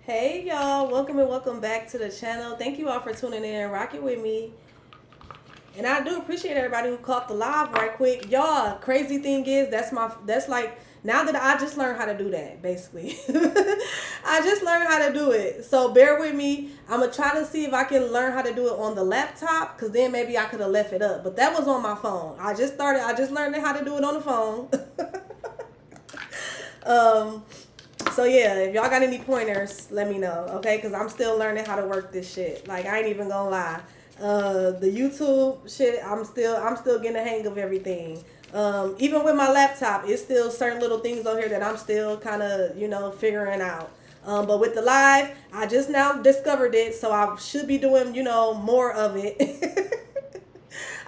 Hey y'all, welcome and welcome back to the channel. Thank you all for tuning in and rocking with me. And I do appreciate everybody who caught the live right quick. Y'all, crazy thing is that's like now that I just learned how to do that, basically. I just learned how to do it. So bear with me. I'm gonna try to see if I can learn how to do it on the laptop, because then maybe I could have left it up. But that was on my phone. I just learned how to do it on the phone. So yeah, if y'all got any pointers, let me know, okay? Because I'm still learning how to work this shit. Like, I ain't even gonna lie. The YouTube shit, I'm still getting the hang of everything. Even with my laptop, it's still certain little things on here that I'm still kind of, figuring out. But with the live, I just now discovered it, so I should be doing, more of it.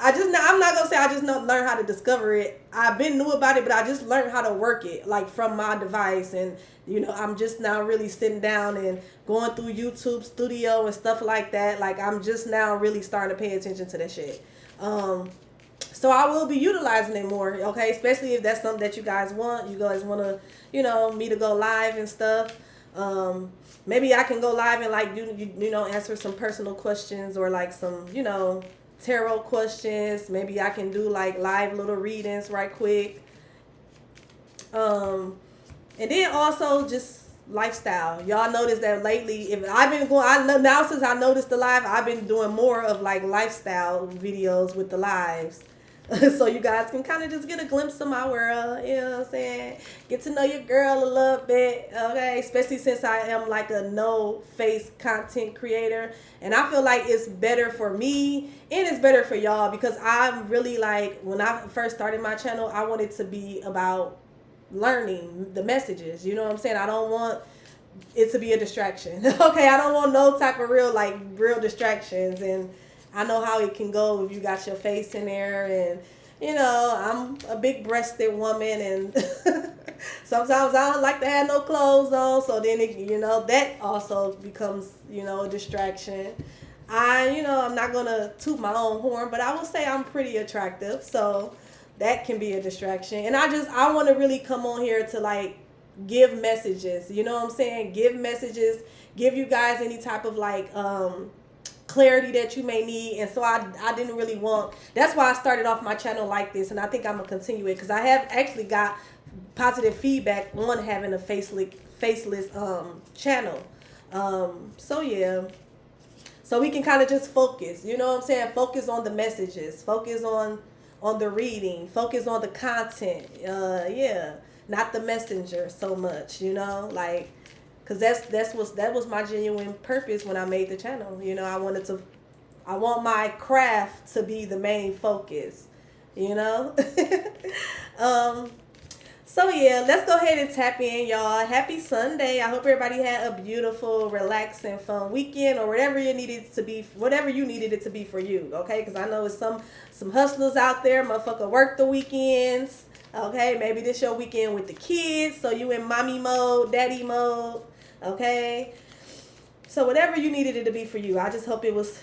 I'm not gonna say I just learned how to discover it. I've been knew about it, but I just learned how to work it, like from my device. And I'm just now really sitting down and going through YouTube Studio and stuff like that. Like, I'm just now really starting to pay attention to that shit. So I will be utilizing it more, okay? Especially if that's something that you guys want. You guys want to, me to go live and stuff. Maybe I can go live and like answer some personal questions, or like some tarot questions. Maybe I can do like live little readings right quick. And then also just lifestyle. Y'all notice that lately, if I've been going, I know now since I noticed the live, I've been doing more of like lifestyle videos with the lives. So you guys can kind of just get a glimpse of my world, you know what I'm saying? Get to know your girl a little bit, okay? Especially since I am like a no-face content creator. And I feel like it's better for me and it's better for y'all, because I'm really like, when I first started my channel, I wanted to be about learning the messages, you know what I'm saying? I don't want it to be a distraction, okay? I don't want no type of real distractions. And I know how it can go if you got your face in there, and I'm a big breasted woman, and sometimes I don't like to have no clothes on, so then that also becomes a distraction. I'm not gonna toot my own horn, but I will say I'm pretty attractive, so that can be a distraction. And I want to really come on here to like give messages, you know what I'm saying? Give messages, give you guys any type of like clarity that you may need. And so I didn't really want, that's why I started off my channel like this, and I think I'm gonna continue it, because I have actually got positive feedback on having a faceless channel. So yeah, so we can kind of just focus, you know what I'm saying? Focus on the messages, focus on the reading, focus on the content. Yeah, not the messenger so much, like, because that was my genuine purpose when I made the channel. I want my craft to be the main focus, So yeah, let's go ahead and tap in, y'all. Happy Sunday. I hope everybody had a beautiful, relaxing, fun weekend, or whatever you needed it to be for you, okay? Because I know it's some hustlers out there, motherfucker, work the weekends, okay? Maybe this your weekend with the kids, so you in mommy mode, daddy mode, okay? So whatever you needed it to be for you, I just hope it was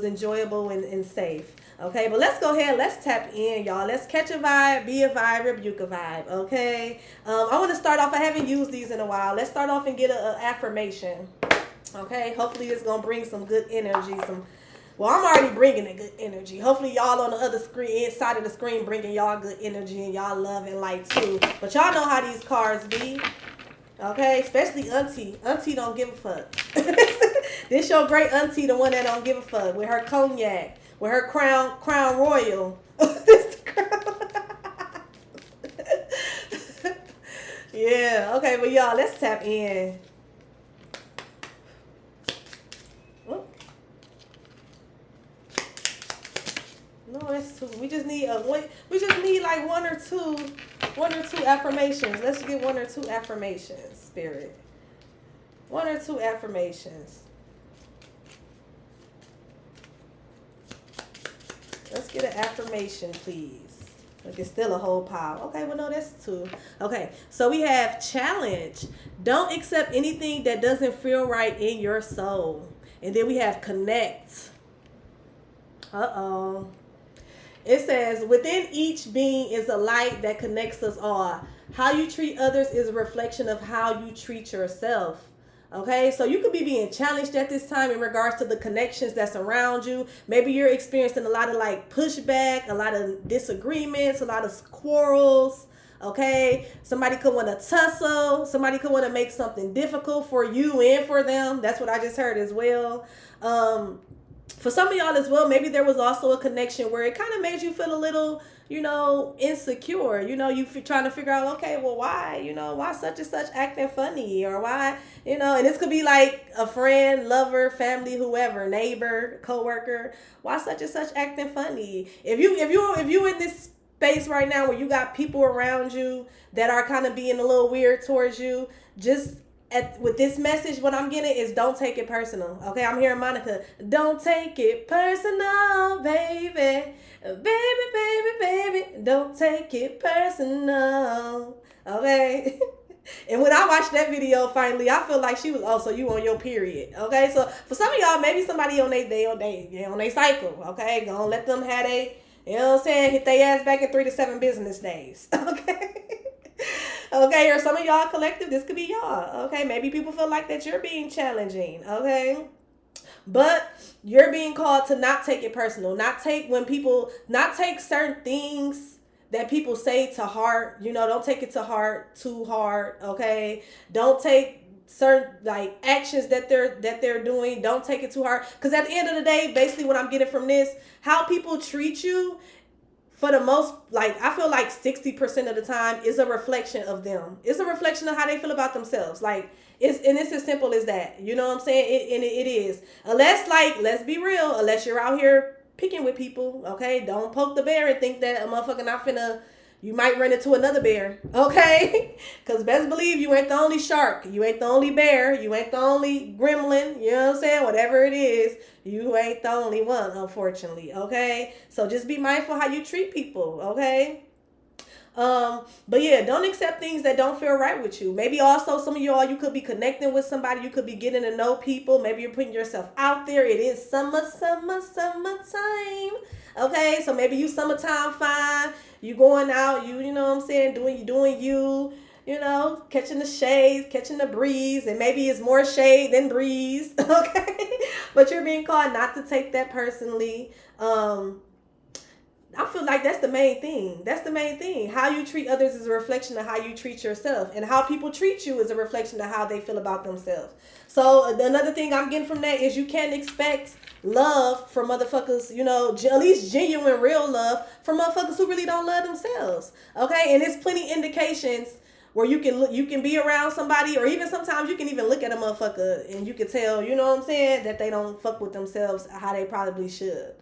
enjoyable and safe. Okay, but let's go ahead. Let's tap in, y'all. Let's catch a vibe, be a vibe, rebuke a vibe, okay? I want to start off. I haven't used these in a while. Let's start off and get an affirmation, okay? Hopefully it's going to bring some good energy. Well, I'm already bringing a good energy. Hopefully y'all on the other screen, inside of the screen, bringing y'all good energy and y'all love and light too. But y'all know how these cards be, okay? Especially auntie. Auntie don't give a fuck. This your great auntie, the one that don't give a fuck, with her cognac. With her crown royal. Yeah, okay, but y'all, let's tap in. No, that's two. We just need like one or two affirmations. Let's get one or two affirmations, spirit. One or two affirmations. Let's get an affirmation, please. Like, it's still a whole pile. Okay, well, no, that's two. Okay, so we have challenge. Don't accept anything that doesn't feel right in your soul. And then we have connect. Uh-oh. It says, within each being is a light that connects us all. How you treat others is a reflection of how you treat yourself. Okay, so you could be being challenged at this time in regards to the connections that's around you. Maybe you're experiencing a lot of like pushback, a lot of disagreements, a lot of quarrels. Okay, somebody could want to tussle. Somebody could want to make something difficult for you and for them. That's what I just heard as well. For some of y'all as well, maybe there was also a connection where it kind of made you feel a little, insecure. You trying to figure out, okay, well, why, why such and such acting funny, or why, and this could be like a friend, lover, family, whoever, neighbor, coworker. Why such and such acting funny? If you in this space right now where you got people around you that are kind of being a little weird towards you, just with this message, what I'm getting is don't take it personal. Okay, I'm hearing Monica. Don't take it personal, baby. Baby. Don't take it personal. Okay. And when I watched that video finally, I feel like she was also you on your period. Okay, so for some of y'all, maybe somebody on their cycle. Okay, gonna let them have hit their ass back in 3 to 7 business days. Okay. Okay, or some of y'all collective, this could be y'all. Okay, maybe people feel like that you're being challenging. Okay, but you're being called to not take it personal, not take certain things that people say to heart. Don't take it to heart too hard. Okay, don't take certain like actions that they're doing. Don't take it too hard, because at the end of the day, basically what I'm getting from this, how people treat you, for the most, like, I feel like 60% of the time is a reflection of them. It's a reflection of how they feel about themselves. Like, it's as simple as that. You know what I'm saying? It is. Unless, like, let's be real, unless you're out here picking with people, okay? Don't poke the bear and think that a motherfucker not finna, you might run into another bear, okay? Because best believe you ain't the only shark. You ain't the only bear. You ain't the only gremlin. You know what I'm saying? Whatever it is, you ain't the only one, unfortunately, okay? So just be mindful how you treat people, okay? But yeah, don't accept things that don't feel right with you. Maybe also some of y'all, you could be connecting with somebody. You could be getting to know people. Maybe you're putting yourself out there. It is summertime. Okay, so maybe you summertime fine. You going out, you know what I'm saying, doing you, catching the shades, catching the breeze, and maybe it's more shade than breeze, okay? But you're being called not to take that personally. I feel like that's the main thing. That's the main thing. How you treat others is a reflection of how you treat yourself. And how people treat you is a reflection of how they feel about themselves. So another thing I'm getting from that is you can't expect love from motherfuckers, at least genuine, real love from motherfuckers who really don't love themselves. Okay? And there's plenty indications where you can be around somebody, or even sometimes you can even look at a motherfucker and you can tell, you know what I'm saying, that they don't fuck with themselves how they probably should.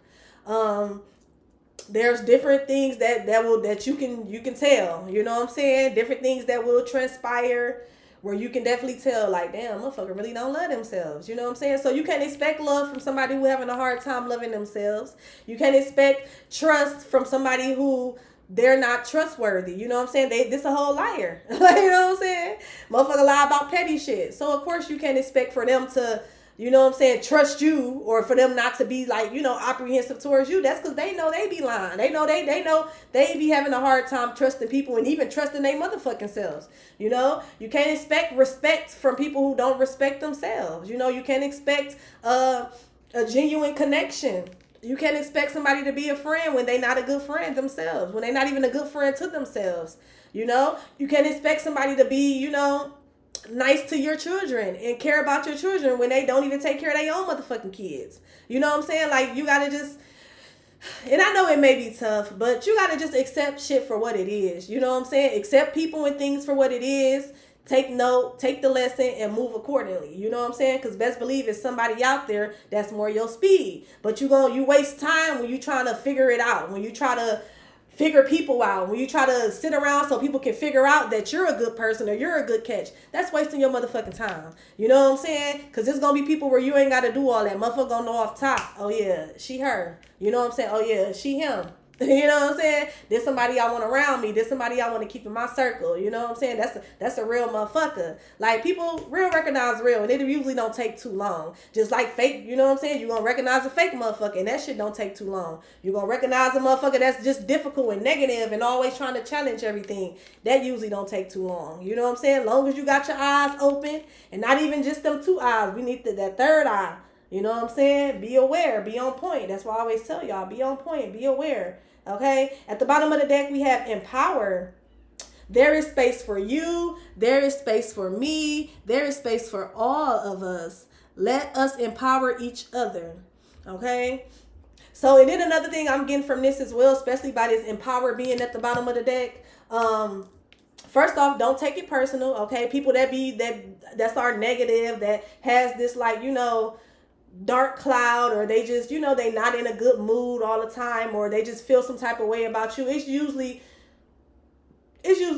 There's different things that you can tell, you know what I'm saying? Different things that will transpire where you can definitely tell, like, damn, motherfucker really don't love themselves, you know what I'm saying? So you can't expect love from somebody who having a hard time loving themselves. You can't expect trust from somebody who they're not trustworthy, you know what I'm saying? This a whole liar, you know what I'm saying? Motherfucker lie about petty shit. So of course you can't expect for them to, you know what I'm saying, trust you, or for them not to be like, apprehensive towards you. That's because they know they be lying. They know they be having a hard time trusting people and even trusting their motherfucking selves. You can't expect respect from people who don't respect themselves. You can't expect a genuine connection. You can't expect somebody to be a friend when they're not a good friend themselves, when they're not even a good friend to themselves. You can't expect somebody to be, nice to your children and care about your children when they don't even take care of their own motherfucking kids. You know what I'm saying? Like, you gotta just, and I know it may be tough, but you gotta just accept shit for what it is. You know what I'm saying? Accept people and things for what it is. Take note, take the lesson, and move accordingly. You know what I'm saying? Because best believe it's somebody out there that's more your speed. But you waste time when you trying to figure it out. When you try to figure people out, when you try to sit around so people can figure out that you're a good person or you're a good catch. That's wasting your motherfucking time. You know what I'm saying? Because there's going to be people where you ain't got to do all that. Motherfucker going to know off top, oh yeah, she her. You know what I'm saying? Oh yeah, she him. You know what I'm saying? There's somebody I want around me. There's somebody I want to keep in my circle. You know what I'm saying? That's a real motherfucker. Like, people real recognize real, and it usually don't take too long. Just like fake, you know what I'm saying? You're going to recognize a fake motherfucker, and that shit don't take too long. You're going to recognize a motherfucker that's just difficult and negative and always trying to challenge everything. That usually don't take too long. You know what I'm saying? As long as you got your eyes open, and not even just them two eyes. We need that third eye. You know what I'm saying? Be aware. Be on point. That's why I always tell y'all. Be on point. Be aware. Okay? At the bottom of the deck, we have empower. There is space for you. There is space for me. There is space for all of us. Let us empower each other. Okay? So, and then another thing I'm getting from this as well, especially by this empower being at the bottom of the deck. First off, don't take it personal. Okay? People that's our negative, that has this, like, you know, dark cloud, or they just, you know, they not in a good mood all the time, or they just feel some type of way about you. It's usually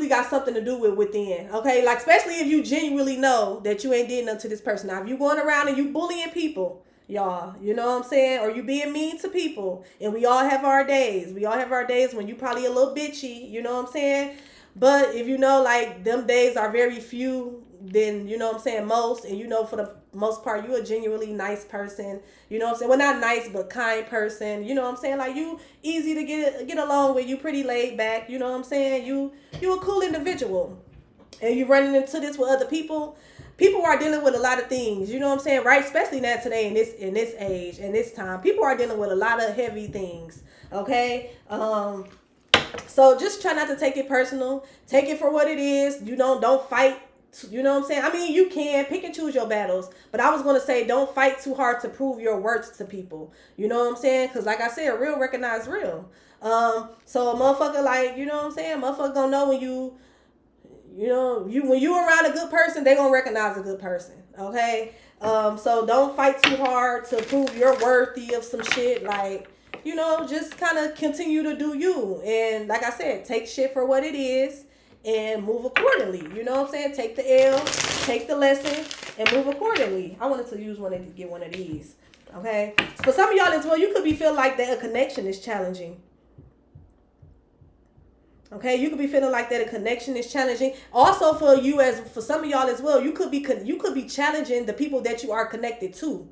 got something to do with within. Okay, like, especially if you genuinely know that you ain't did nothing to this person. Now, if you going around and you bullying people, y'all, you know what I'm saying, or you being mean to people, and we all have our days. We all have our days when you probably a little bitchy, you know what I'm saying? But if you know, like, them days are very few than, you know what I'm saying, most, and you know, for the most part, you a genuinely nice person, you know what I'm saying? Well, not nice, but kind person, you know what I'm saying? Like, you easy to get along with, you pretty laid back, you know what I'm saying? You a cool individual, and you running into this with other people. People are dealing with a lot of things, you know what I'm saying, right? Especially now today, in this age and this time, people are dealing with a lot of heavy things. Okay, so just try not to take it personal. Take it for what it is. You don't fight. You know what I'm saying? I mean, you can pick and choose your battles, but I was going to say, don't fight too hard to prove your worth to people. You know what I'm saying? Because like I said, real recognize real. So a motherfucker, like, you know what I'm saying? Motherfucker gonna know when when you around a good person, they gonna recognize a good person. Okay? So don't fight too hard to prove you're worthy of some shit. Like, you know, just kind of continue to do you. And like I said, take shit for what it is and move accordingly. You know what I'm saying? Take the L, take the lesson, and move accordingly. I wanted to get one of these. Okay? For some of y'all as well, you could be feeling like that a connection is challenging. Okay, you could be feeling like that a connection is challenging. Also, for some of y'all as well, you could be challenging the people that you are connected to.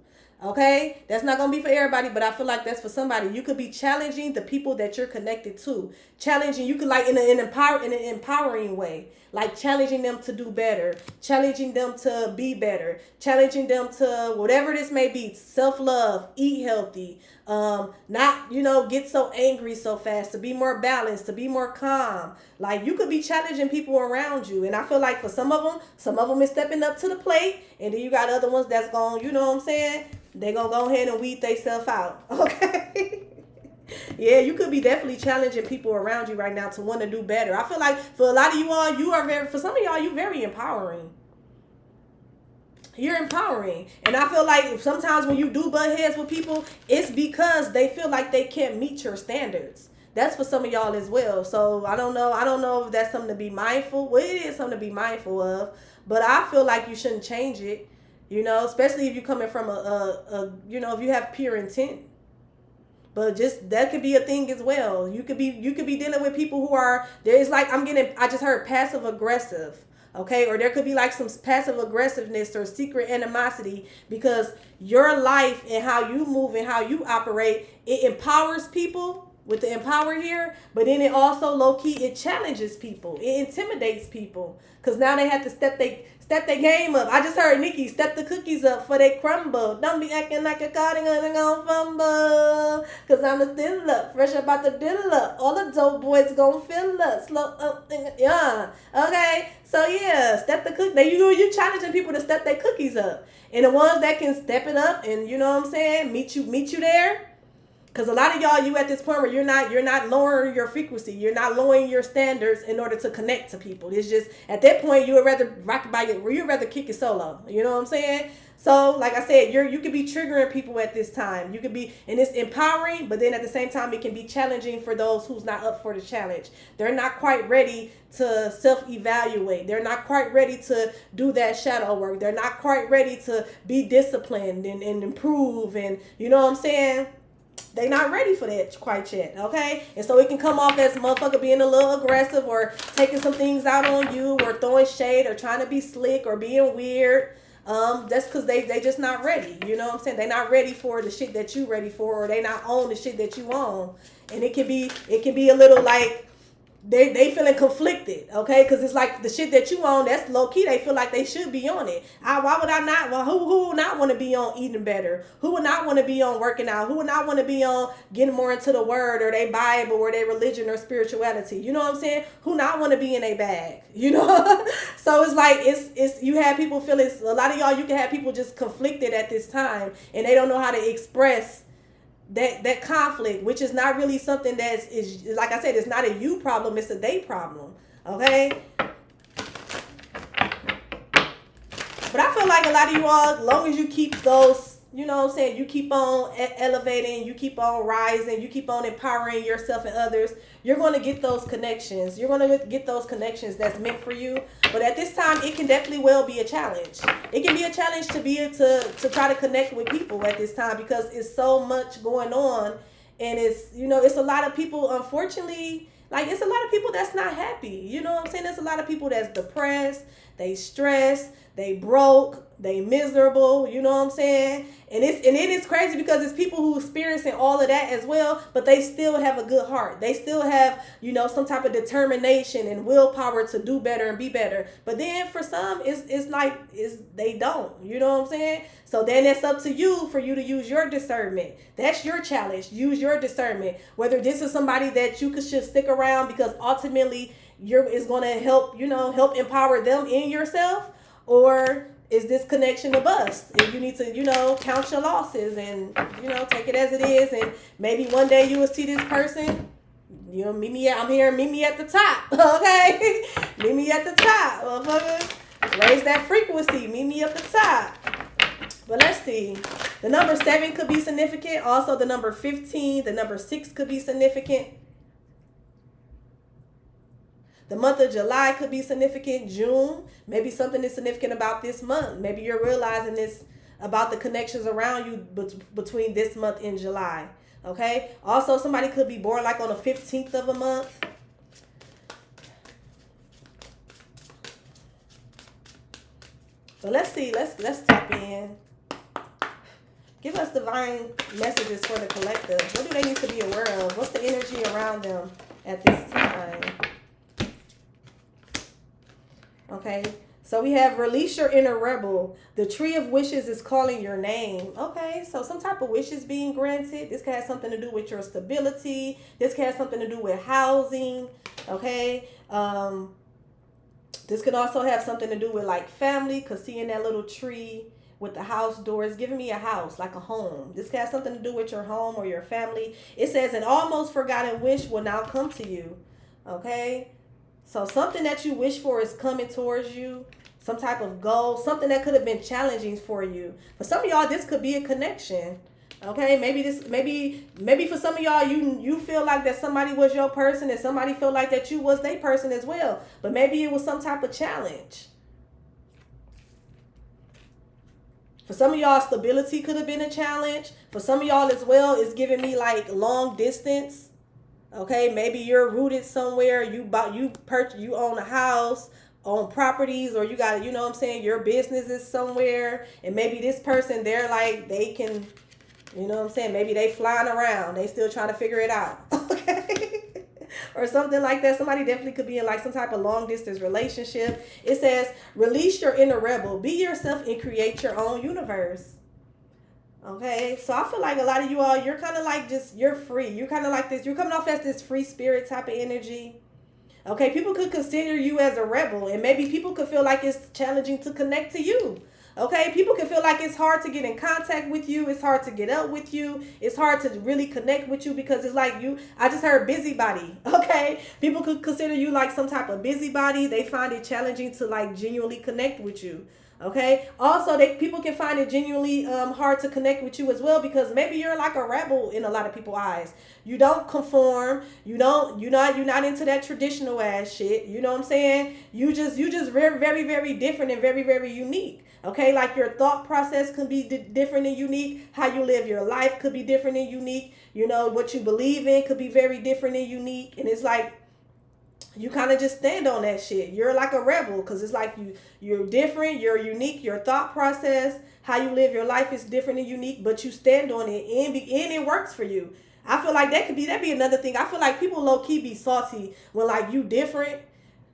Okay, that's not gonna be for everybody, but I feel like that's for somebody. You could be challenging the people that you're connected to. Challenging, you could, like, in an empowering way, like challenging them to do better, challenging them to be better, challenging them to whatever this may be. Self-love, eat healthy, not, you know, get so angry so fast, to be more balanced, to be more calm. Like, you could be challenging people around you, and I feel like for some of them is stepping up to the plate, and then you got other ones that's going, you know what I'm saying, they gonna go ahead and weed themselves out. Okay. Yeah, you could be definitely challenging people around you right now to want to do better. I feel like for a lot of you all, for some of y'all, you very empowering. You're empowering. And I feel like sometimes when you do butt heads with people, it's because they feel like they can't meet your standards. That's for some of y'all as well. So I don't know if that's something to be mindful. Well, it is something to be mindful of, but I feel like you shouldn't change it. You know, especially if you're coming from if you have pure intent. But just, that could be a thing as well. You could be dealing with people who are, there's like, I just heard passive aggressive. Okay, or there could be like some passive aggressiveness or secret animosity, because your life and how you move and how you operate, it empowers people with the empower here, but then it also low-key, it challenges people, it intimidates people, because now they have to step their game up. I just heard Nikki, step the cookies up for they crumble. Don't be acting like a cardigan and gonna fumble, because I'm the still up, fresh about the dill up. All the dope boys gonna fill up, slow up, yeah. Okay, so yeah, step the cook. You challenging people to step their cookies up, and the ones that can step it up and, you know what I'm saying, meet you there. Because a lot of y'all, you at this point where you're not lowering your frequency, you're not lowering your standards in order to connect to people. It's just, at that point, you would rather you'd rather kick it solo. You know what I'm saying? So, like I said, you could be triggering people at this time. You could be, and it's empowering, but then at the same time, it can be challenging for those who's not up for the challenge. They're not quite ready to self-evaluate. They're not quite ready to do that shadow work. They're not quite ready to be disciplined and improve, and, you know what I'm saying? they not ready for that quite yet, okay? And so it can come off as motherfucker being a little aggressive or taking some things out on you or throwing shade or trying to be slick or being weird. That's because they just not ready. You know what I'm saying? They not ready for the shit that you ready for, or they not own the shit that you own. And it can be a little like they feeling conflicted, okay? Because it's like the shit that you own, that's low key. They feel like they should be on it. Why would I not? Well, who would not want to be on eating better? Who would not want to be on working out? Who would not want to be on getting more into the word or their Bible or their religion or spirituality? You know what I'm saying? Who not want to be in a bag? You know? So it's like it's you have people feeling, a lot of y'all, you can have people just conflicted at this time and they don't know how to express that conflict, which is not really something that is like I said, it's not a you problem, it's a they problem, okay? But I feel like a lot of you all, as long as you keep those, you know what I'm saying, you keep on elevating, you keep on rising, you keep on empowering yourself and others, you're going to get those connections. You're going to get those connections that's meant for you. But at this time, it can definitely well be a challenge. It can be a challenge to be able to try to connect with people at this time because it's so much going on. And it's, you know, it's a lot of people, unfortunately, like it's a lot of people that's not happy. You know what I'm saying? There's a lot of people that's depressed, they stressed, they broke, they miserable, you know what I'm saying? And it is crazy because it's people who experiencing all of that as well, but they still have a good heart. They still have, you know, some type of determination and willpower to do better and be better. But then for some, it's like they don't, you know what I'm saying? So then it's up to you for you to use your discernment. That's your challenge. Use your discernment. Whether this is somebody that you should stick around because ultimately is going to help, you know, help empower them in yourself, or is this connection a bust? And you need to, you know, count your losses and, you know, take it as it is. And maybe one day you will see this person, you know, meet me at the top, okay? Meet me at the top, motherfucker. Raise that frequency, meet me at the top. But let's see. The number 7 could be significant. Also, the number 15, the number 6 could be significant. The month of July could be significant. June, maybe something is significant about this month. Maybe you're realizing this about the connections around you between this month and July. Okay. Also, somebody could be born like on the 15th of a month. But let's see. Let's tap in. Give us divine messages for the collective. What do they need to be aware of? What's the energy around them at this time? Okay, so we have release your inner rebel. The tree of wishes is calling your name. Okay, so some type of wishes being granted. This can have something to do with your stability. This can have something to do with housing. Okay, this can also have something to do with like family, because seeing that little tree with the house door is giving me a house, like a home. This can have something to do with your home or your family. It says an almost forgotten wish will now come to you. Okay, so something that you wish for is coming towards you. Some type of goal, something that could have been challenging for you. For some of y'all, this could be a connection. Okay, maybe for some of y'all, you feel like that somebody was your person and somebody felt like that you was their person as well. But maybe it was some type of challenge. For some of y'all, stability could have been a challenge. For some of y'all as well, it's giving me like long distance. Okay, maybe you're rooted somewhere. You own a house, own properties, or you got, you know what I'm saying, your business is somewhere, and maybe this person, they're like, they can, you know what I'm saying, maybe they flying around, they still trying to figure it out. Okay. Or something like that. Somebody definitely could be in like some type of long distance relationship. It says, release your inner rebel. Be yourself and create your own universe. Okay, so I feel like a lot of you all, you're kind of like just, you're free. You're kind of like this, you're coming off as this free spirit type of energy. Okay, people could consider you as a rebel, and maybe people could feel like it's challenging to connect to you. Okay, people can feel like it's hard to get in contact with you. It's hard to get up with you. It's hard to really connect with you because it's like I just heard busybody. Okay, people could consider you like some type of busybody. They find it challenging to like genuinely connect with you. Okay. Also, people can find it genuinely hard to connect with you as well because maybe you're like a rebel in a lot of people's eyes. You don't conform. You're not into that traditional ass shit. You know what I'm saying? You just very very very different and very very unique. Okay, like your thought process can be different and unique. How you live your life could be different and unique. You know what you believe in could be very different and unique. And it's like you kind of just stand on that shit. You're like a rebel because it's like you're different, you're unique, your thought process, how you live your life is different and unique, but you stand on it and it works for you. I feel like that'd be another thing. I feel like people low key be salty when like you different.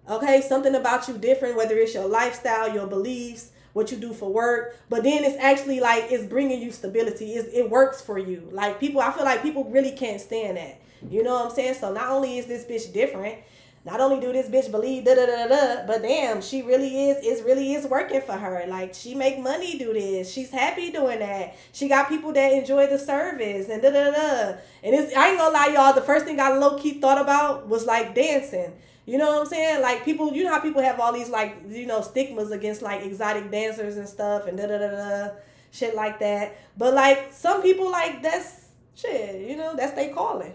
Okay, something about you different, whether it's your lifestyle, your beliefs, what you do for work, but then it's actually like it's bringing you stability. It works for you. Like people, I feel like people really can't stand that. You know what I'm saying? So not only is this bitch different, not only do this bitch believe da da da da, but damn, she really is working for her. Like she make money do this. She's happy doing that. She got people that enjoy the service and da da da. And I ain't gonna lie, y'all. The first thing I low key thought about was like dancing. You know what I'm saying? Like people, you know how people have all these like stigmas against like exotic dancers and stuff and da da da da, shit like that. But like some people like that's shit. That's they calling.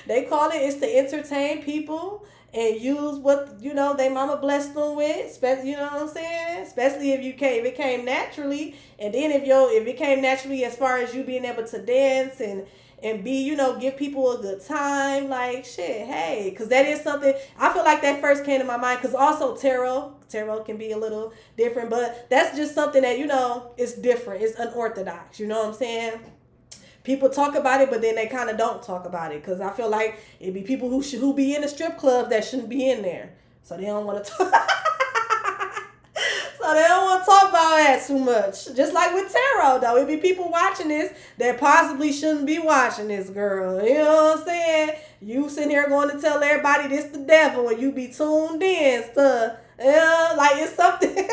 They call it to entertain people and use what they mama blessed them with. You know what I'm saying? Especially if it came naturally, and then if it came naturally as far as you being able to dance and be give people a good time, like shit, hey, because that is something I feel like that first came to my mind. Because also tarot can be a little different, but that's just something that is different, it's unorthodox. You know what I'm saying? People talk about it, but then they kind of don't talk about it because I feel like it'd be people who be in the strip club that shouldn't be in there, so they don't want to talk. So they don't want to talk about that too much. Just like with tarot, though, it'd be people watching this that possibly shouldn't be watching this, girl. You know what I'm saying? You sitting here going to tell everybody this the devil, and you be tuned in to, like it's something.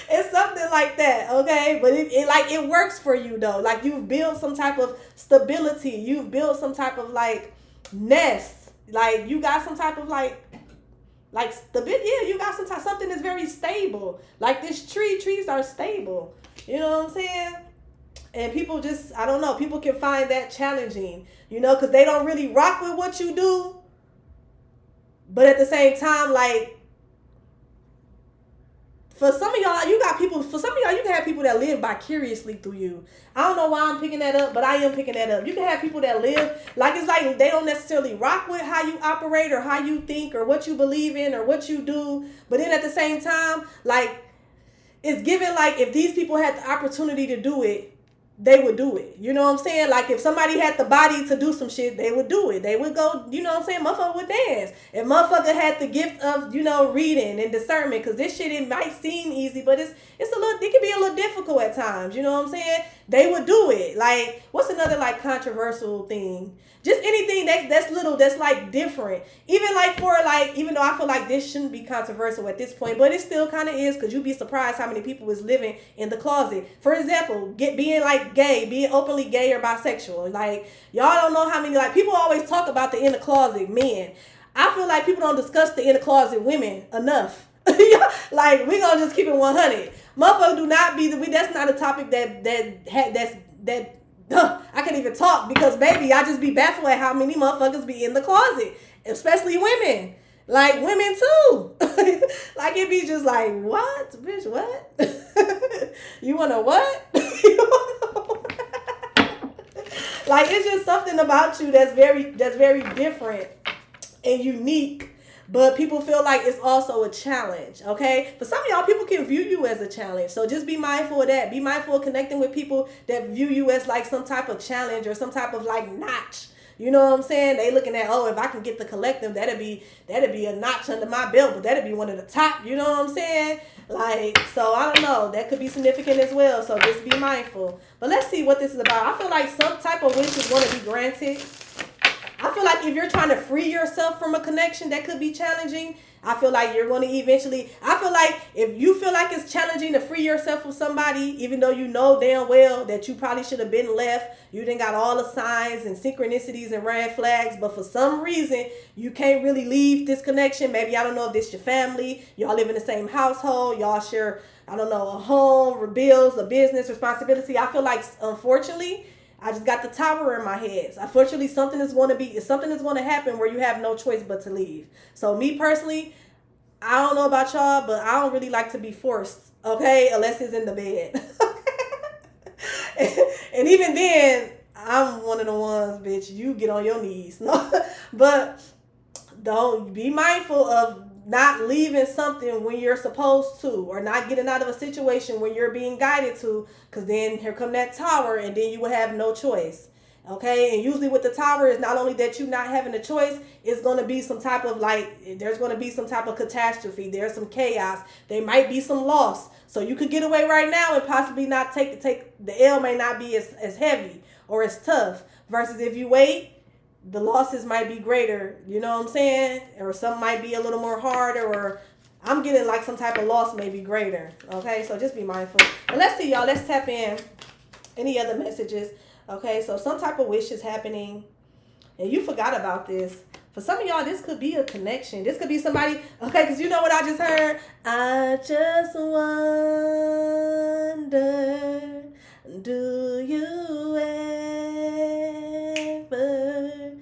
It's something like that, okay? But it works for you though. Like you've built some type of stability. You've built some type of like nest. Like you got some type of like stability. Yeah, you got something that's very stable. Like this trees are stable. You know what I'm saying? And people just, I don't know, people can find that challenging, because they don't really rock with what you do. But at the same time, like, for some of y'all, you can have people that live vicariously through you. I don't know why I'm picking that up, but I am picking that up. You can have people that live, like it's like they don't necessarily rock with how you operate or how you think or what you believe in or what you do. But then at the same time, like, it's given like if these people had the opportunity to do it, they would do it. You know what I'm saying? Like if somebody had the body to do some shit, they would do it. They would go, you know what I'm saying? Motherfucker would dance. If motherfucker had the gift of, reading and discernment, because this shit, it might seem easy, but it can be a little difficult at times. You know what I'm saying? They would do it. Like, what's another like controversial thing? Just anything that's like different. Even like for like, even though I feel like this shouldn't be controversial at this point, but it still kind of is, because you'd be surprised how many people is living in the closet. For example, being like gay, being openly gay or bisexual. Like y'all don't know how many, like people always talk about the inner closet men. I feel like people don't discuss the inner closet women enough. Like we gonna just keep it 100. Motherfuckers do not be that's not a topic that I can't even talk because baby, I just be baffled at how many motherfuckers be in the closet, especially women. Like women too. Like it be just like, what? Bitch, what? You wanna what? Like it's just something about you that's very different and unique. But people feel like it's also a challenge, okay? For some of y'all, people can view you as a challenge. So just be mindful of that. Be mindful of connecting with people that view you as like some type of challenge or some type of like notch. You know what I'm saying? They looking at, if I can get the collective, that'd be a notch under my belt, but that'd be one of the top, you know what I'm saying? Like, so I don't know. That could be significant as well. So just be mindful. But let's see what this is about. I feel like some type of wish is going to be granted. I feel like if you're trying to free yourself from a connection that could be challenging, I feel like you're going to eventually, I feel like if you feel like it's challenging to free yourself from somebody, even though you know damn well that you probably should have been left, you done got all the signs and synchronicities and red flags, but for some reason, you can't really leave this connection. Maybe, I don't know if this your family, y'all live in the same household, y'all share, I don't know, a home, or bills, a business, responsibility. I feel like, unfortunately, I just got the tower in my head. Unfortunately, something is going to happen where you have no choice but to leave. So me personally, I don't know about y'all, but I don't really like to be forced, okay? Unless it's in the bed. And even then, I'm one of the ones, bitch, you get on your knees. No, but don't be mindful of not leaving something when you're supposed to, or not getting out of a situation when you're being guided to, because then here come that tower, and then you will have no choice. Okay, and usually with the tower, is not only that you not having a choice, it's going to be some type of there's going to be some type of catastrophe. There's some chaos. There might be some loss. So you could get away right now and possibly not take the L may not be as heavy or as tough. Versus if you wait, the losses might be greater. You know what I'm saying? Or some might be a little more harder, or I'm getting like some type of loss may be greater. Okay, so just be mindful. And let's see, y'all. Let's tap in. Any other messages? Okay, so some type of wish is happening, and you forgot about this. For some of y'all, this could be a connection. This could be somebody, okay, because you know what I just heard? I just wonder, do you ever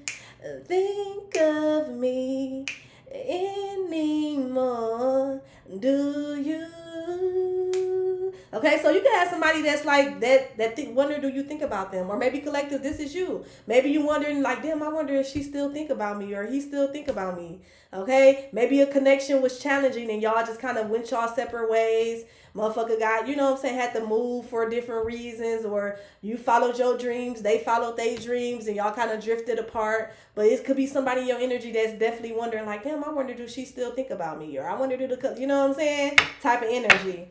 think of me anymore? Do you? Okay, so you can have somebody that's like wonder, do you think about them? Or maybe collective, this is you. Maybe you wondering like, damn, I wonder if she still think about me, or he still think about me. Okay, maybe a connection was challenging and y'all just kind of went y'all separate ways. Motherfucker got, you know what I'm saying, had to move for different reasons, or you followed your dreams, they followed their dreams, and y'all kind of drifted apart. But it could be somebody in your energy that's definitely wondering like, damn, I wonder, do she still think about me? Or I wonder, you know what I'm saying, type of energy.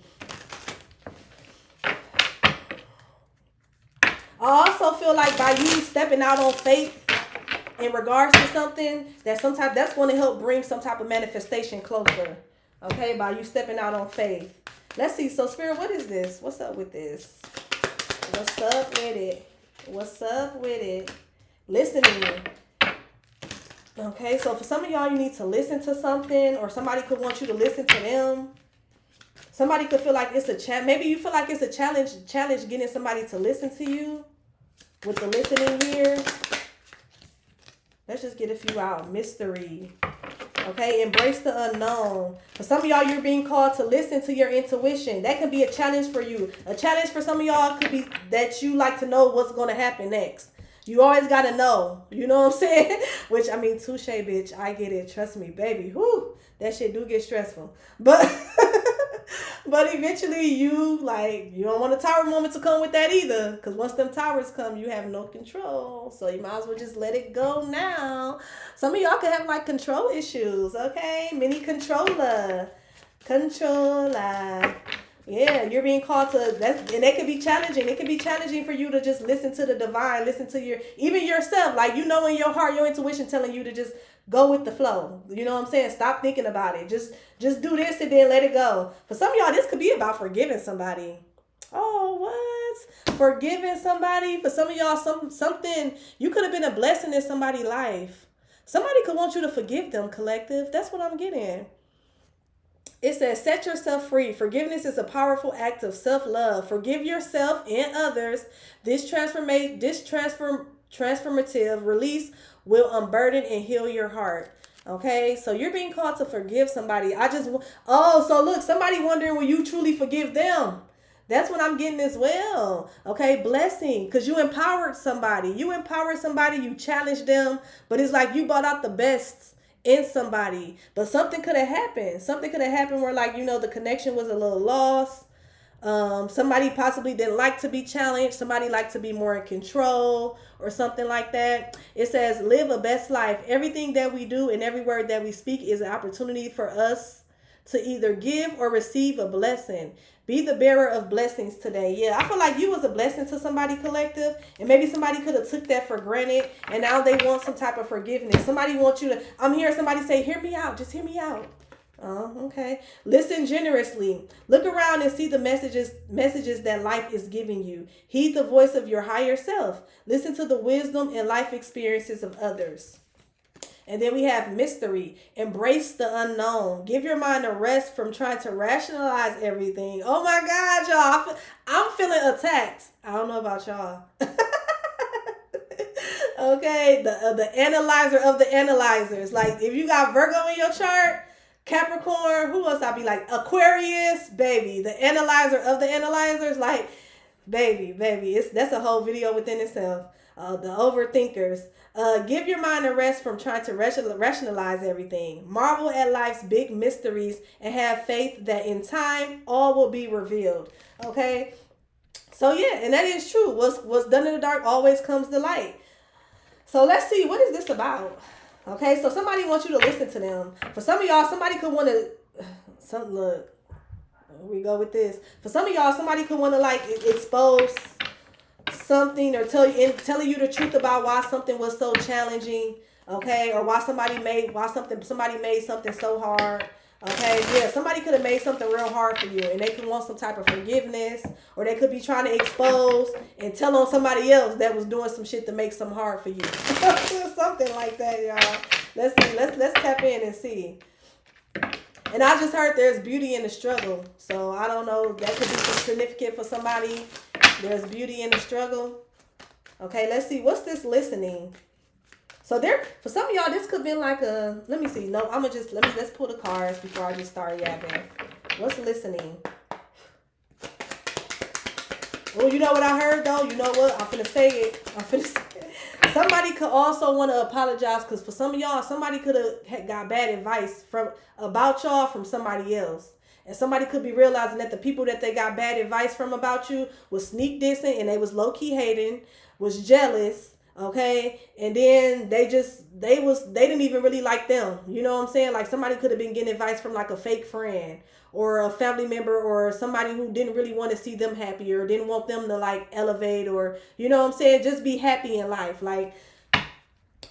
I also feel like by you stepping out on faith in regards to something, that's going to help bring some type of manifestation closer. Okay, by you stepping out on faith. Let's see. So, Spirit, what is this? What's up with this? What's up with it? What's up with it? Listening. Okay, so for some of y'all, you need to listen to something, or somebody could want you to listen to them. Somebody could feel like it's a challenge. Maybe you feel like it's a challenge getting somebody to listen to you. With the listening here, let's just get a few out. Mystery. Okay, embrace the unknown. For some of y'all, you're being called to listen to your intuition. That can be a challenge for you. A challenge for some of y'all could be that you like to know what's going to happen next. You always got to know. You know what I'm saying? Which, I mean, touche, bitch. I get it. Trust me, baby. Whew, that shit do get stressful. But... But eventually you don't want a tower moment to come with that either. Because once them towers come, you have no control. So you might as well just let it go now. Some of y'all could have like control issues, okay? Mini controller. Yeah, you're being called to that, and that could be challenging. It could be challenging for you to just listen to the divine, listen to even yourself. Like, you know, in your heart, your intuition telling you to just go with the flow. You know what I'm saying? Stop thinking about it. Just do this and then let it go. For some of y'all, this could be about forgiving somebody. Oh, what? Forgiving somebody? For some of y'all, something, you could have been a blessing in somebody's life. Somebody could want you to forgive them, collective. That's what I'm getting. It says, set yourself free. Forgiveness is a powerful act of self-love. Forgive yourself and others. This transformative release will unburden and heal your heart. Okay, so you're being called to forgive somebody. So look, somebody wondering, will you truly forgive them? That's what I'm getting as well. Okay, blessing, because you empowered somebody. You challenged them, but it's like you brought out the best in somebody. But something could have happened. Where, like, you know, the connection was a little lost. Somebody possibly didn't like to be challenged. Somebody liked to be more in control or something like that. It says, live a best life. Everything that we do and every word that we speak is an opportunity for us to either give or receive a blessing. Be the bearer of blessings today. Yeah, I feel like you was a blessing to somebody, collective, and maybe somebody could have took that for granted, and now they want some type of forgiveness. Somebody wants you to, I'm hearing somebody say, hear me out. Just hear me out. Oh, okay. Listen generously. Look around and see the messages that life is giving you. Heed the voice of your higher self. Listen to the wisdom and life experiences of others. And then we have mystery. Embrace the unknown. Give your mind a rest from trying to rationalize everything. Oh my God, y'all. I'm feeling attacked. I don't know about y'all. Okay, the analyzer of the analyzers. Like if you got Virgo in your chart, Capricorn, who else I be like? Aquarius, baby. The analyzer of the analyzers, like baby, that's a whole video within itself. The overthinkers. Give your mind a rest from trying to rationalize everything. Marvel at life's big mysteries and have faith that in time all will be revealed. Okay, so yeah, and that is true. What's done in the dark always comes to light. So let's see, what is this about? Okay, so somebody wants you to listen to them. For some of y'all, somebody could want to. Some look. Here we go with this. For some of y'all, somebody could want to like expose something or telling you the truth about why something was so challenging, okay, or why somebody made something so hard. Okay, yeah, somebody could have made something real hard for you and they could want some type of forgiveness, or they could be trying to expose and tell on somebody else that was doing some shit to make some hard for you. Something like that, y'all. Let's see, let's tap in and see. And I just heard there's beauty in the struggle. So I don't know, that could be significant for somebody. There's beauty in the struggle. Okay, let's see. What's this listening? So there, for some of y'all, this could be like a, let me see. No, let's pull the cards before I just start yapping. What's listening? Oh, you know what I heard though? You know what? I'm finna say it. Somebody could also want to apologize because for some of y'all, somebody could have got bad advice about y'all from somebody else. And somebody could be realizing that the people that they got bad advice from about you was sneak dissing and they was low-key hating, was jealous, okay? And then they didn't even really like them. You know what I'm saying? Like somebody could have been getting advice from like a fake friend or a family member or somebody who didn't really want to see them happy or didn't want them to like elevate, or you know what I'm saying, just be happy in life. Like,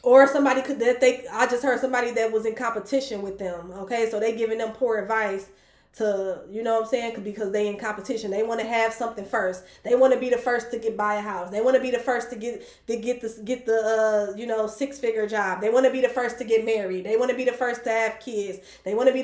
or somebody I just heard somebody that was in competition with them, okay? So they giving them poor advice to, you know what I'm saying, because they in competition. They want to have something first. They want to be the first to buy a house. They want to be the first to get the 6-figure job. They want to be the first to get married. They want to be the first to have kids. They want to be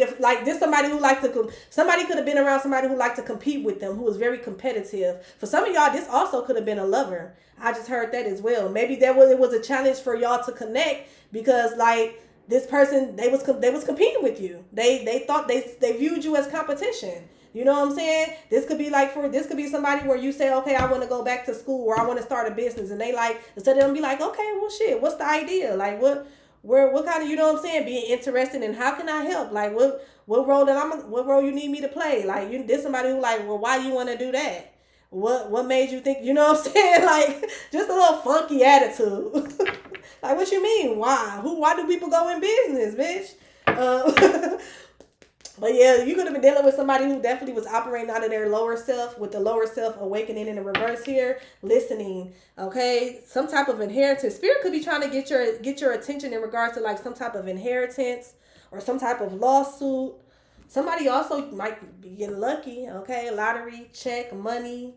somebody could have been around somebody who liked to compete with them, who was very competitive. For some of y'all, this also could have been a lover. I just heard that as well. Maybe it was a challenge for y'all to connect because like this person, they was competing with you. They thought they viewed you as competition. You know what I'm saying? This could be somebody where you say, okay, I want to go back to school or I want to start a business, and they like, instead of them be like, okay, well shit, what's the idea? Like what kind of, you know what I'm saying, being interested in how can I help? Like what role you need me to play? Like there's somebody who like, well, why you want to do that? What made you think, you know what I'm saying? Like just a little funky attitude. Like, what you mean? Why do people go in business, bitch? But yeah, you could have been dealing with somebody who definitely was operating out of their lower self, with the lower self awakening in the reverse here, listening. Okay, some type of inheritance. Spirit could be trying to get your attention in regards to like some type of inheritance or some type of lawsuit. Somebody also might be getting lucky. Okay, lottery, check, money.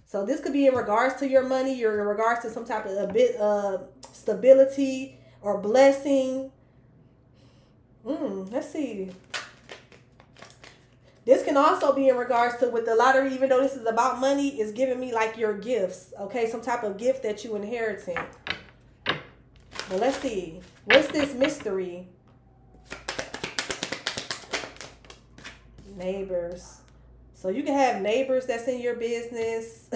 So this could be in regards to your money, you're in regards to some type of a bit of stability or blessing. Let's see. This can also be in regards to, with the lottery, even though this is about money, is giving me like your gifts. Okay, some type of gift that you inherited. But let's see. What's this mystery? Neighbors. So you can have neighbors that's in your business.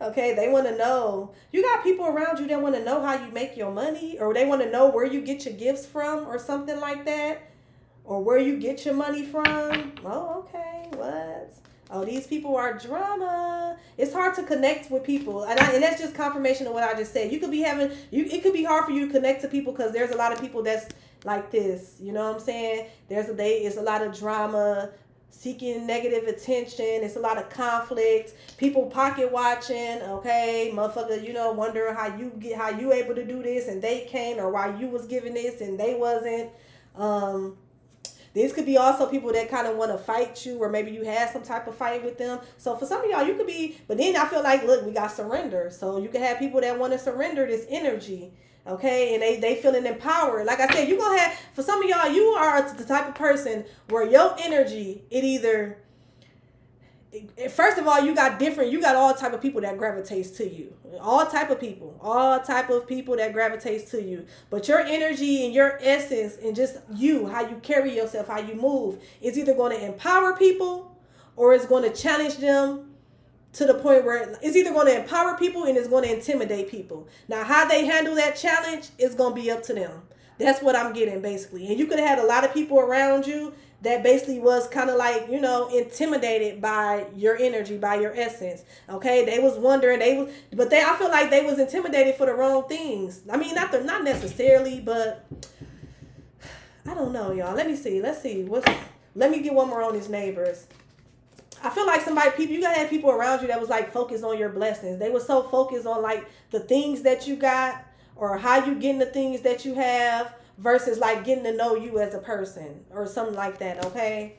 Okay, they want to know. You got people around you that want to know how you make your money, or they want to know where you get your gifts from or something like that, or where you get your money from. Oh, okay. What? Oh, these people are drama. It's hard to connect with people. And that's just confirmation of what I just said. You could be it could be hard for you to connect to people because there's a lot of people that's like this. You know what I'm saying? It's a lot of drama, seeking negative attention. It's a lot of conflict. People pocket watching, okay? Motherfucker, wondering how you able to do this and they can't, or why you was giving this and they wasn't. These could be also people that kind of want to fight you, or maybe you had some type of fight with them. So for some of y'all, you could be, but then I feel like, look, we got surrender. So you can have people that want to surrender this energy. Okay, and they feeling empowered. Like I said, you gonna have, for some of y'all, you are the type of person where your energy, it either, first of all, you got all type of people that gravitates to you, all type of people that gravitates to you. But your energy and your essence and just you, how you carry yourself, how you move, is either going to empower people or it's going to challenge them to the point where it's either going to empower people and it's going to intimidate people. Now, how they handle that challenge is going to be up to them. That's what I'm getting, basically. And you could have had a lot of people around you that basically was kind of like, intimidated by your energy, by your essence. Okay, they was wondering, I feel like they was intimidated for the wrong things. I mean, not necessarily, but I don't know, y'all. Let's see. Let me get one more on these neighbors. I feel like you gotta have people around you that was like focused on your blessings. They were so focused on like the things that you got or how you getting the things that you have versus like getting to know you as a person or something like that. Okay.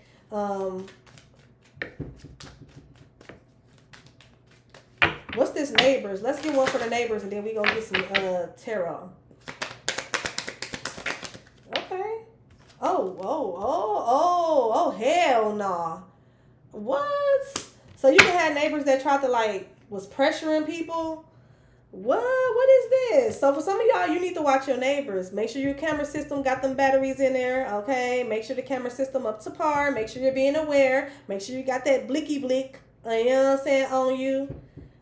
What's this neighbors? Let's get one for the neighbors and then we gonna get some tarot. Okay. Oh, hell nah. What? So you can have neighbors that tried to was pressuring people. What is this? So for some of y'all, you need to watch your neighbors. Make sure your camera system got them batteries in there. Okay. Make sure the camera system up to par. Make sure you're being aware. Make sure you got that blicky blick. You know what I'm saying, on you.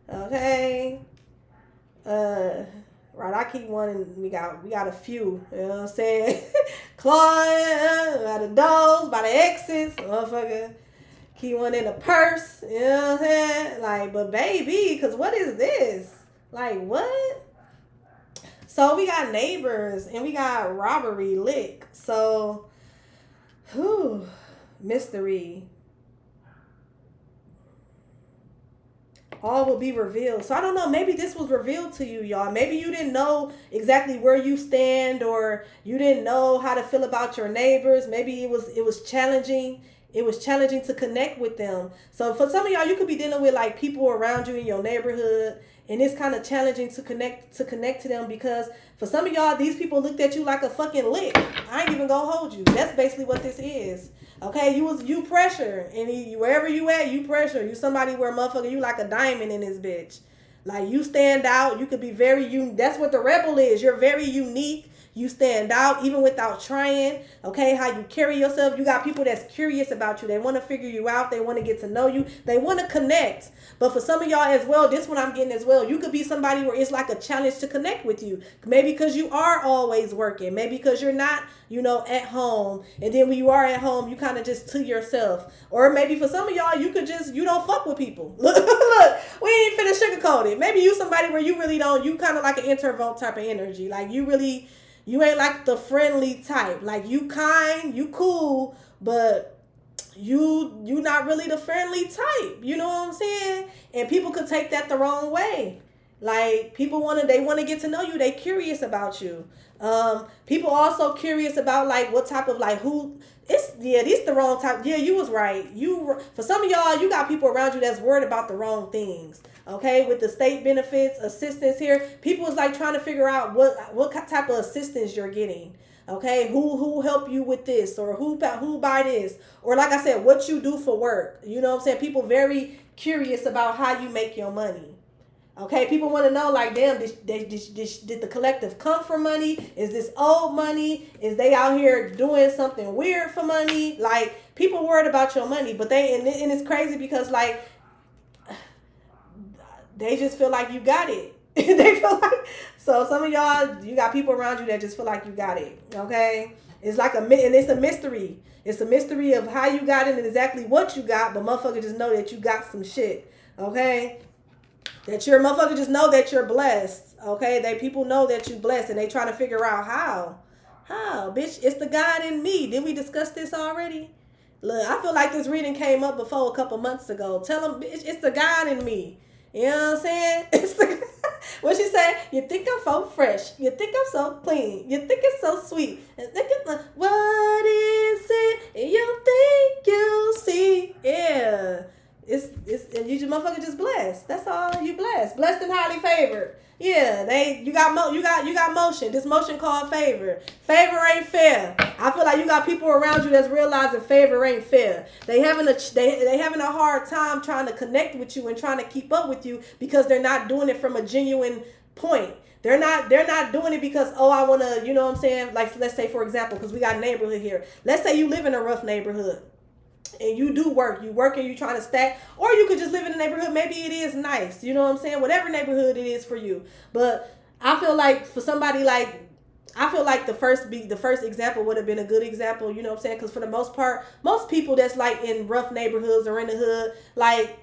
Okay. Right, I keep one and we got a few, you know what I'm saying? Clawing by the doors, by the exes, motherfucker. Keep one in the purse, you know what I'm saying? But baby, because what is this? What? So we got neighbors and we got robbery lick. So, mystery. All will be revealed. So I don't know, maybe this was revealed to you, y'all. Maybe you didn't know exactly where you stand, or you didn't know how to feel about your neighbors. Maybe it was challenging. It was challenging to connect with them. So for some of y'all, you could be dealing with people around you in your neighborhood, and it's kind of challenging to connect to them, because for some of y'all, these people looked at you like a fucking lick. I ain't even gonna hold you. That's basically what this is. Okay, you pressure, and wherever you at, you pressure. You somebody where motherfucker, you like a diamond in this bitch. You stand out. You could be that's what the rebel is. You're very unique. You stand out even without trying. Okay, how you carry yourself. You got people that's curious about you. They want to figure you out. They want to get to know you. They want to connect. But for some of y'all as well, this one I'm getting as well. You could be somebody where it's like a challenge to connect with you. Maybe because you are always working. Maybe because you're not, at home. And then when you are at home, you kind of just to yourself. Or maybe for some of y'all, you don't fuck with people. Look, we ain't finna sugarcoat it. Maybe you somebody where you really don't, you kind of like an introvert type of energy. You ain't like the friendly type. You kind, you cool, but you not really the friendly type. You know what I'm saying? And people could take that the wrong way. People want to get to know you. They curious about you. People also curious about what type of who. This the wrong type. Yeah, you was right. For some of y'all, you got people around you that's worried about the wrong things. Okay, with the state benefits, assistance here, people is trying to figure out what type of assistance you're getting. Okay, who help you with this, or who buy this, or like I said, what you do for work. You know what I'm saying? People very curious about how you make your money. Okay, people want to know damn, did the collective come for money? Is this old money? Is they out here doing something weird for money? People worried about your money, but and it's crazy because they just feel like you got it. They feel so some of y'all, you got people around you that just feel like you got it. Okay, it's and it's a mystery. It's a mystery of how you got it and exactly what you got, but motherfucker just know that you got some shit. Okay, motherfucker just know that you're blessed. Okay, people know that you blessed, and they trying to figure out how, bitch. It's the God in me. Didn't we discuss this already? Look, I feel like this reading came up before a couple months ago. Tell them, bitch, it's the God in me. You know what I'm saying? What she said? You think I'm so fresh. You think I'm so clean. You think it's so sweet. And think it's what is it? You think you see, yeah. And you just motherfucker just blessed. That's all. You blessed. Blessed and highly favored. Yeah, you got motion. This motion called favor. Favor ain't fair. I feel like you got people around you that's realizing favor ain't fair. They having a hard time trying to connect with you and trying to keep up with you because they're not doing it from a genuine point. They're not doing it because, oh, I want to, you know what I'm saying? Like, let's say, for example, because we got a neighborhood here. Let's say you live in a rough neighborhood and you do work. You work and you trying to stack. Or you could just live in a neighborhood. Maybe it is nice. You know what I'm saying? Whatever neighborhood it is for you. But I feel like for somebody like, I feel like the first example would have been a good example. You know what I'm saying? Because for the most part, most people that's like in rough neighborhoods or in the hood, like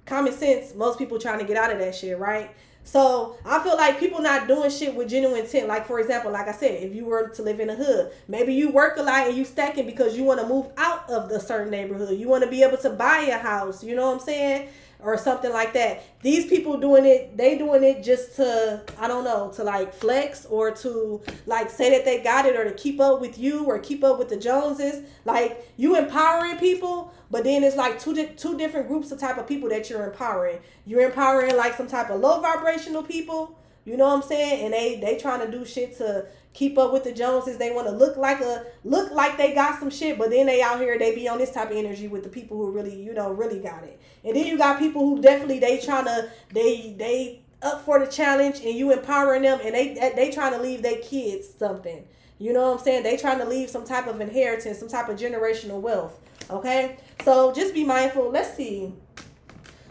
common sense, most people trying to get out of that shit, right? So I feel like people not doing shit with genuine intent. Like, for example, like I said, if you were to live in a hood, maybe you work a lot and you stacking because you want to move out of the certain neighborhood. You want to be able to buy a house, you know what I'm saying? Or something like that. These people doing it, they doing it just to, I don't know, to like flex or to like say that they got it or to keep up with you or keep up with the Joneses. Like, you empowering people, but then it's like two different groups of type of people that you're empowering. You're empowering like some type of low vibrational people, you know what I'm saying? And they trying to do shit to keep up with the Joneses. They want to look like they got some shit, but then they out here, they be on this type of energy with the people who really, you know, really got it. And then you got people who definitely they up for the challenge and you empowering them and they trying to leave their kids something. You know what I'm saying? They trying to leave some type of inheritance, some type of generational wealth. Okay? So just be mindful. Let's see.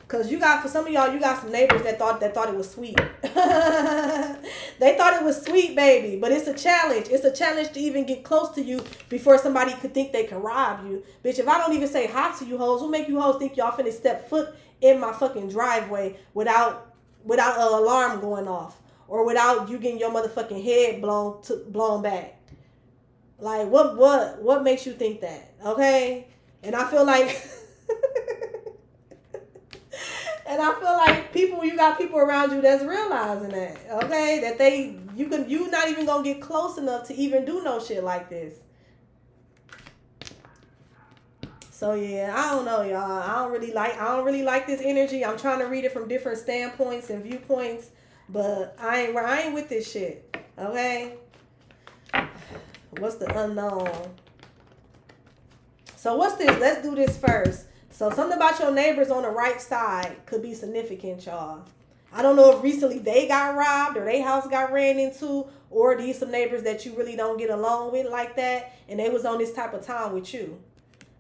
Cause for some of y'all, you got some neighbors that thought it was sweet. They thought it was sweet, baby. But it's a challenge. It's a challenge to even get close to you before somebody could think they can rob you. Bitch, if I don't even say hi to you hoes, who make you hoes think y'all finna step foot in my fucking driveway without an alarm going off or without you getting your motherfucking head blown back? Like, what makes you think that? Okay? And I feel like and I feel like you got people around you that's realizing that, okay? That you not even gonna get close enough to even do no shit like this. So yeah, I don't know, y'all. I don't really like this energy. I'm trying to read it from different standpoints and viewpoints, but I ain't with this shit. Okay? What's the unknown? So what's this? Let's do this first. So something about your neighbors on the right side could be significant, y'all. I don't know if recently they got robbed or their house got ran into, or these some neighbors that you really don't get along with like that, and they was on this type of time with you.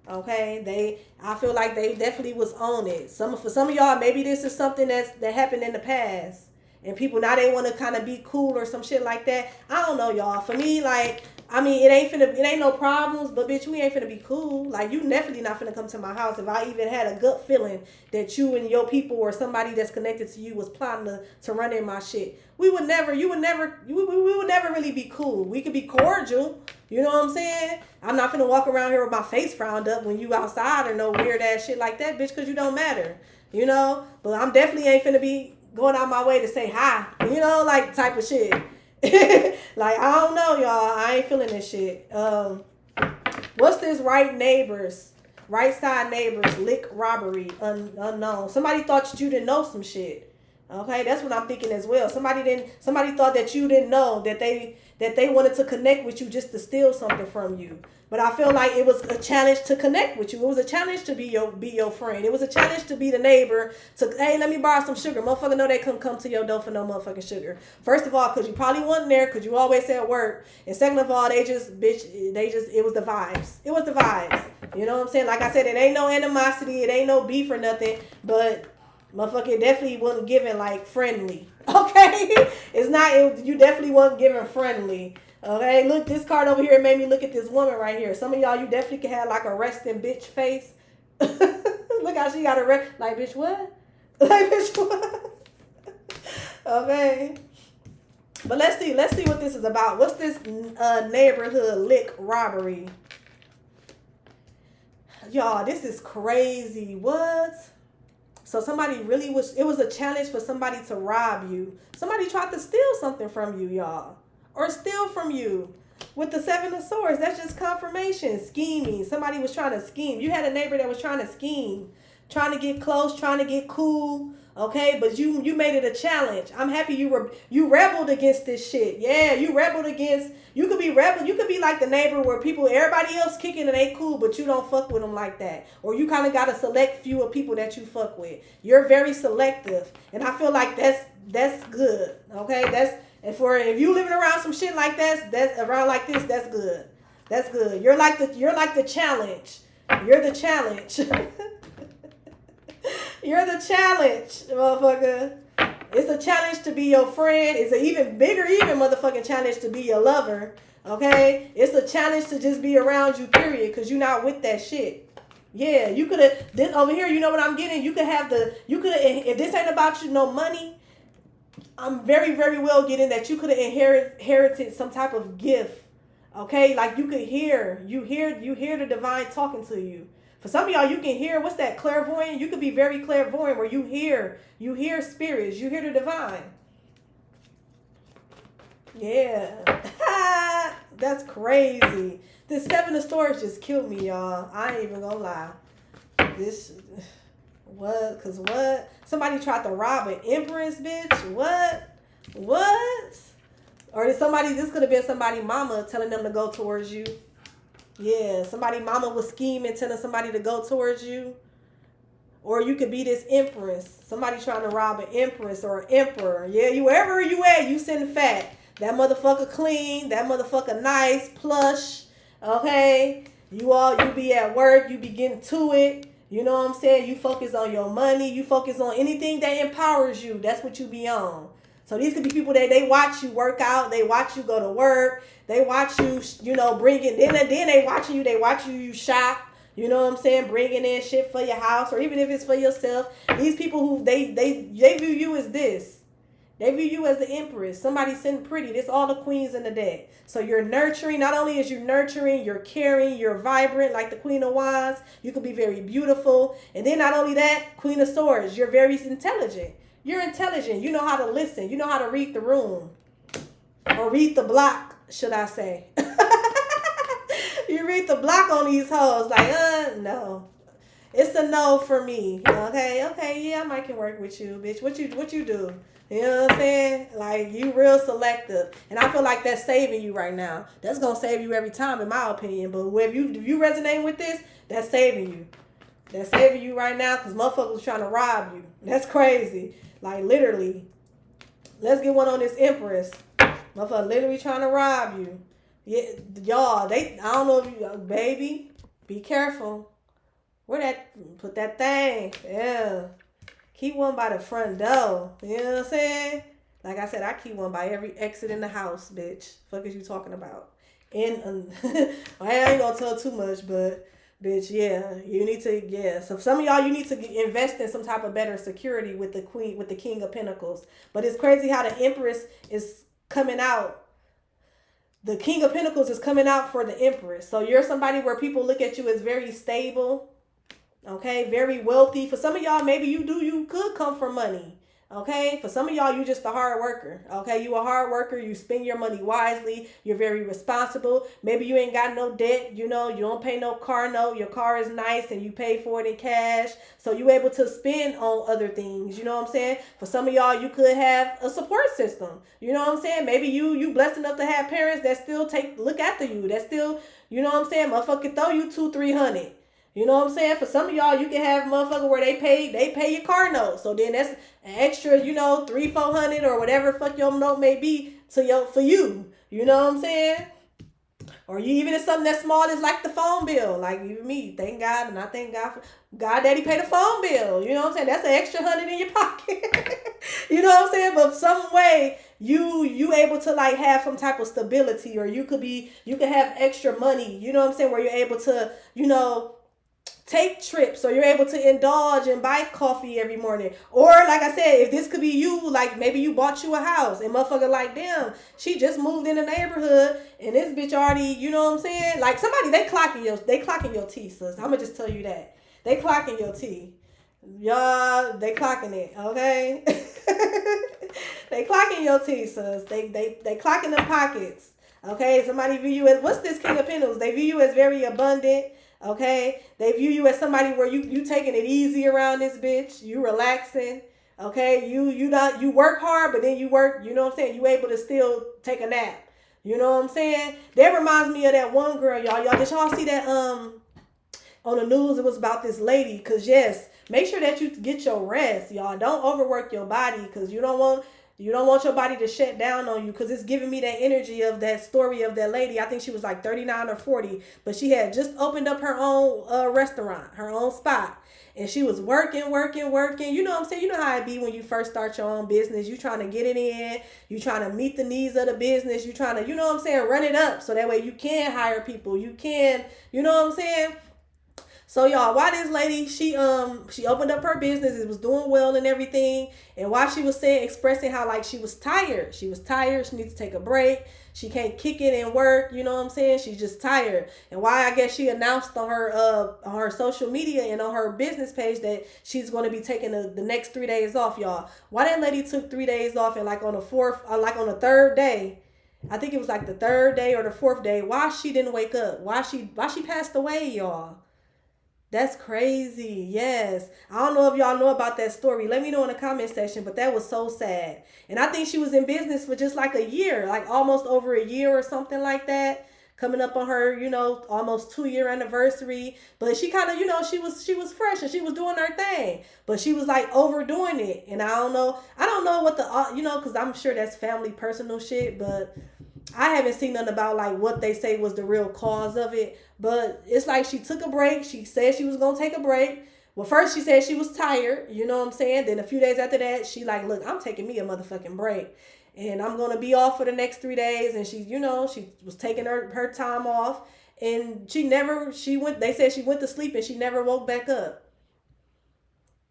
Okay, I feel like they definitely was on it. For some of y'all, maybe this is something that happened in the past, and people now they want to kind of be cool or some shit like that. I don't know, y'all. For me, like, I mean, it ain't no problems, but bitch, we ain't finna be cool. Like, you definitely not finna come to my house if I even had a gut feeling that you and your people or somebody that's connected to you was plotting to run in my shit. We would never really be cool. We could be cordial. You know what I'm saying? I'm not finna walk around here with my face frowned up when you outside or no weird ass shit like that, bitch, because you don't matter. You know? But I'm definitely ain't finna be going out my way to say hi. You know, like type of shit. Like, I don't know, y'all. I ain't feeling this shit. What's this right side neighbors lick robbery unknown? Somebody thought you didn't know some shit. Okay, that's what I'm thinking as well. Somebody thought that you didn't know that they wanted to connect with you just to steal something from you. But I feel like it was a challenge to connect with you. It was a challenge to be your friend. It was a challenge to be the neighbor. To, hey, let me borrow some sugar. Motherfucker know they couldn't come to your door for no motherfucking sugar. First of all, because you probably wasn't there because you always at work. And second of all, it was the vibes. It was the vibes. You know what I'm saying? Like I said, it ain't no animosity. It ain't no beef or nothing. But motherfucker definitely wasn't giving like friendly. Okay? You definitely wasn't giving friendly. Okay, look, this card over here made me look at this woman right here. Some of y'all, you definitely can have like a resting bitch face. Look how she got a like, bitch, what? Like, bitch, what? Okay. But let's see what this is about. What's this neighborhood lick robbery? Y'all, this is crazy. What? So it was a challenge for somebody to rob you. Somebody tried to steal something from you, y'all. Or steal from you. With the Seven of Swords, that's just confirmation. Scheming. Somebody was trying to scheme. You had a neighbor that was trying to scheme, trying to get close, trying to get cool. Okay, but you made it a challenge. I'm happy you rebelled against this shit. Yeah, you rebelled against. You could be rebel. You could be like the neighbor where everybody else kicking and they cool, but you don't fuck with them like that. Or you kind of got a select few of people that you fuck with. You're very selective, and I feel like that's good. Okay, if you living around some shit like that's around like this, that's good. That's good. You're like the challenge. You're the challenge. You're the challenge, motherfucker. It's a challenge to be your friend. It's an even motherfucking challenge to be your lover. Okay? It's a challenge to just be around you, period, because you're not with that shit. Yeah, you could have, this over here, you know what I'm getting? You could have if this ain't about you, no money, I'm very, very well getting that you could have inherited some type of gift. Okay? Like you hear the divine talking to you. For some of y'all, you can hear, what's that, clairvoyant? You could be very clairvoyant where you hear spirits, you hear the divine. Yeah. That's crazy. This Seven of Swords just killed me, y'all. I ain't even gonna lie. What? Somebody tried to rob an empress, bitch? What? Or this could have been somebody mama telling them to go towards you. Yeah, somebody mama was scheming, telling somebody to go towards you. Or you could be this empress. Somebody trying to rob an empress or an emperor. Yeah, wherever you at, you sitting fat. That motherfucker clean. That motherfucker nice, plush. Okay? You be at work. You be getting to it. You know what I'm saying? You focus on your money. You focus on anything that empowers you. That's what you be on. So these could be people that they watch you work out. They watch you go to work. They watch you, bring it. Then they watching you shop. You know what I'm saying? Bringing in shit for your house, or even if it's for yourself. These people who they view you as this. They view you as the empress. Somebody sitting pretty. This all the queens in the deck. So you're nurturing. Not only is you nurturing, you're caring, you're vibrant like the Queen of Wands. You could be very beautiful. And then not only that, Queen of Swords, you're very intelligent. You're intelligent. You know how to listen. You know how to read the room. Or read the block, should I say. You read the block on these hoes. Like, no. It's a no for me. Okay, yeah, I might can work with you, bitch. What you do? You know what I'm saying? Like, you real selective. And I feel like that's saving you right now. That's going to save you every time, in my opinion. But if you resonate with this, that's saving you. That's saving you right now because motherfuckers trying to rob you. That's crazy. Like, literally. Let's get one on this empress. Motherfucker literally trying to rob you. Yeah, y'all, I don't know if you, baby, be careful. Put that thing. Yeah. Keep one by the front door. You know what I'm saying? Like I said, I keep one by every exit in the house, bitch. Fuck is you talking about? And I ain't gonna tell too much, but bitch, yeah, you need to, yeah. So some of y'all, you need to invest in some type of better security with the King of Pentacles. But it's crazy how the Empress is coming out. The King of Pentacles is coming out for the Empress. So you're somebody where people look at you as very stable. Okay, very wealthy. For some of y'all, maybe you could come from money. Okay, for some of y'all, you just a hard worker. Okay, you a hard worker. You spend your money wisely. You're very responsible. Maybe you ain't got no debt. You don't pay no car note. Your car is nice and you pay for it in cash. So you able to spend on other things. You know what I'm saying? For some of y'all, you could have a support system. You know what I'm saying? Maybe you blessed enough to have parents that still look after you. That still, you know what I'm saying? Motherfucker throw you $200-300. You know what I'm saying? For some of y'all, you can have motherfucker where they pay your car note. So then that's an extra, $300-400 or whatever fuck your note may be for you. You know what I'm saying? Or even if something that small is like the phone bill. Like even me, thank God, and I thank God for God Daddy pay the phone bill. You know what I'm saying? That's an extra $100 in your pocket. You know what I'm saying? But some way you able to like have some type of stability, or you could have extra money. You know what I'm saying? Where you're able to, take trips, or you're able to indulge and buy coffee every morning. Or like I said, if this could be you, like maybe you bought you a house and motherfucker like, damn, she just moved in the neighborhood and this bitch already, you know what I'm saying? Like somebody, they clocking your tea, sis. I'ma just tell you that. They clocking your tea. Y'all, they clocking it, okay? They clocking your tea, sis. They clocking the pockets. Okay, somebody view you as, what's this King of Pentacles? They view you as very abundant. Okay, they view you as somebody where you taking it easy around this bitch. You relaxing. Okay, you work hard, but then you work. You know what I'm saying? You able to still take a nap. You know what I'm saying? That reminds me of that one girl, y'all. Did y'all see that on the news? It was about this lady. Cause yes, make sure that you get your rest, y'all. Don't overwork your body, cause you don't want your body to shut down on you, because it's giving me that energy of that story of that lady. I think she was like 39 or 40, but she had just opened up her own restaurant, her own spot. And she was working. You know what I'm saying? You know how it be when you first start your own business. You trying to get it in. You trying to meet the needs of the business. You trying to, you know what I'm saying, run it up so that way you can hire people. You can, you know what I'm saying? So y'all, why this lady, she opened up her business, it was doing well and everything, and while she was saying, expressing how like she was tired, she needs to take a break, she can't kick it and work, you know what I'm saying, she's just tired. And why, I guess she announced on her social media and on her business page that she's going to be taking the next 3 days off, y'all. Why that lady took 3 days off, and like on the third day, I think it was like the third day or the fourth day, why she didn't wake up, why she passed away, y'all. That's crazy. Yes. I don't know if y'all know about that story. Let me know in the comment section, but that was so sad. And I think she was in business for just like a year, like almost over a year or something like that. Coming up on her, almost 2-year anniversary. But she kind of, she was fresh and she was doing her thing. But she was like overdoing it. And I don't know what because I'm sure that's family personal shit, but I haven't seen nothing about like what they say was the real cause of it. But it's like she took a break. She said she was going to take a break. Well, first she said she was tired. You know what I'm saying? Then a few days after that, she like, look, I'm taking me a motherfucking break. And I'm going to be off for the next 3 days. And she was taking her time off. And they said she went to sleep and she never woke back up.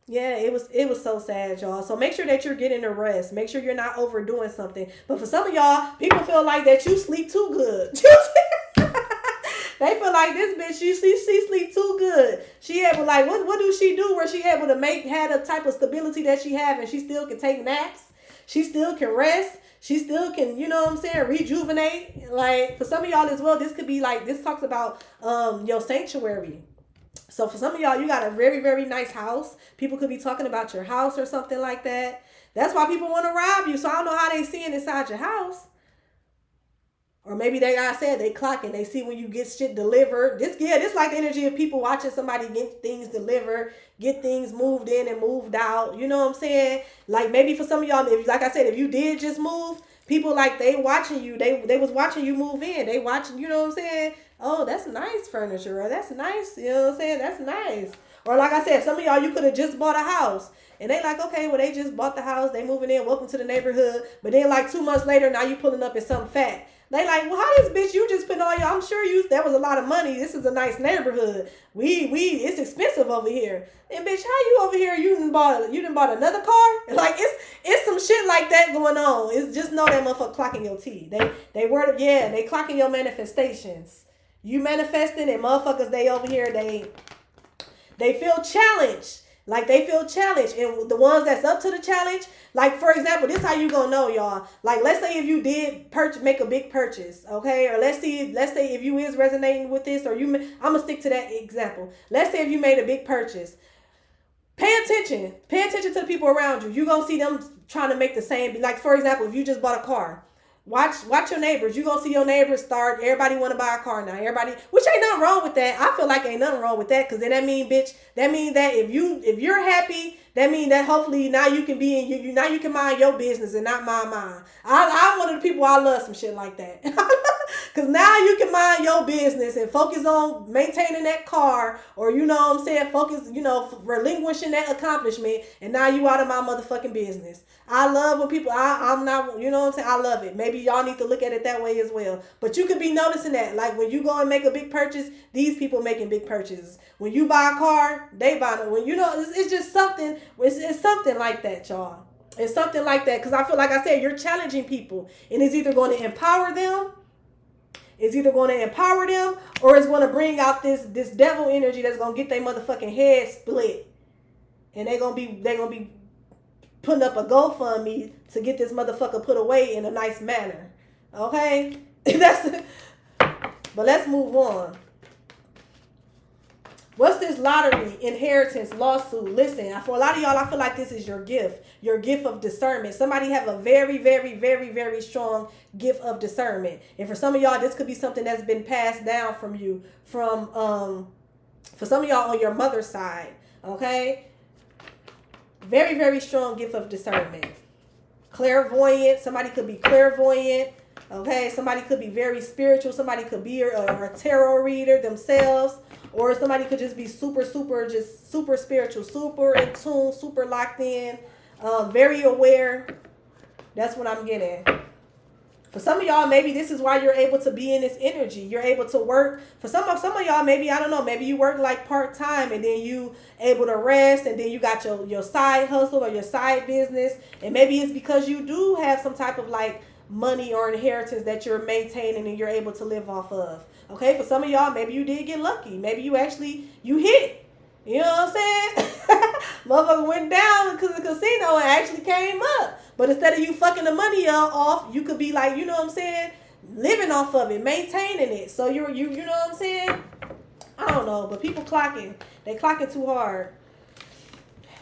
Yeah, it was so sad, y'all. So make sure that you're getting a rest. Make sure you're not overdoing something. But for some of y'all, people feel like that you sleep too good. They feel like this bitch, she sleep too good. She able, like, what do she do where she able to have the type of stability that she have, and she still can take naps? She still can rest. She still can, you know what I'm saying, rejuvenate. Like, for some of y'all as well, this could be like, this talks about your sanctuary. So for some of y'all, you got a very, very nice house. People could be talking about your house or something like that. That's why people want to rob you. So I don't know how they seeing inside your house. Or maybe they clocking. They see when you get shit delivered. This like the energy of people watching somebody get things delivered, get things moved in and moved out. You know what I'm saying? Like maybe for some of y'all, if you did just move, people like they watching you. They was watching you move in. They watching, you know what I'm saying? Oh, that's nice furniture. Or that's nice. You know what I'm saying? That's nice. Or like I said, some of y'all, you could have just bought a house. And they like, okay, well, they just bought the house. They moving in. Welcome to the neighborhood. But then like 2 months later, now you pulling up in something fat. They like, well, how this bitch, you just spent all your, I'm sure that was a lot of money. This is a nice neighborhood. It's expensive over here. And bitch, how you over here? You done bought another car? Like it's some shit like that going on. It's just know that motherfucker clocking your tea. They clocking your manifestations. You manifesting and motherfuckers, they over here, they feel challenged. Like they feel challenged. And the ones that's up to the challenge, like for example, this how you gonna know, y'all. Like let's say if you did make a big purchase, okay? Or let's say if you is resonating with this, or I'm gonna stick to that example. Let's say if you made a big purchase. Pay attention to the people around you. You're gonna see them trying to make the same. Like for example, if you just bought a car. Watch your neighbors. You're going to see your neighbors start. Everybody want to buy a car now. Which ain't nothing wrong with that. I feel like ain't nothing wrong with that. Because then that mean that if you're happy, that mean that hopefully now you can be in now you can mind your business and not mind mine. I'm one of the people, I love some shit like that. Because now you can mind your business and focus on maintaining that car, or you know what I'm saying, focus, relinquishing that accomplishment, and now you out of my motherfucking business. I love when people, I'm not, you know what I'm saying, I love it. Maybe y'all need to look at it that way as well. But you could be noticing that, like when you go and make a big purchase, these people making big purchases. When you buy a car, they buy it. When it's just something, it's something like that, y'all. It's something like that, because I feel like I said, you're challenging people, and it's either going to empower them, or it's going to bring out this devil energy that's going to get their motherfucking head split. And they're going to be putting up a GoFundMe to get this motherfucker put away in a nice manner. Okay? That's. But let's move on. What's this lottery, inheritance, lawsuit? Listen, for a lot of y'all, I feel like this is your gift of discernment. Somebody have a very, very, very, very strong gift of discernment. And for some of y'all, this could be something that's been passed down from you, for some of y'all on your mother's side, okay? Very, very strong gift of discernment. Clairvoyant, somebody could be clairvoyant, okay? Somebody could be very spiritual. Somebody could be a tarot reader themselves. Or somebody could just be super spiritual, super in tune, super locked in, very aware. That's what I'm getting. For some of y'all, maybe this is why you're able to be in this energy. You're able to work. For some of y'all, maybe, I don't know, maybe you work like part-time and then you able to rest and then you got your side hustle or your side business. And maybe it's because you do have some type of like money or inheritance that you're maintaining and you're able to live off of. Okay, for some of y'all, maybe you did get lucky. Maybe you hit. You know what I'm saying? Motherfucker went down to the casino and actually came up. But instead of you fucking the money off, you could be like, you know what I'm saying, living off of it, maintaining it. So you know what I'm saying? I don't know, but people clocking. They clocking too hard.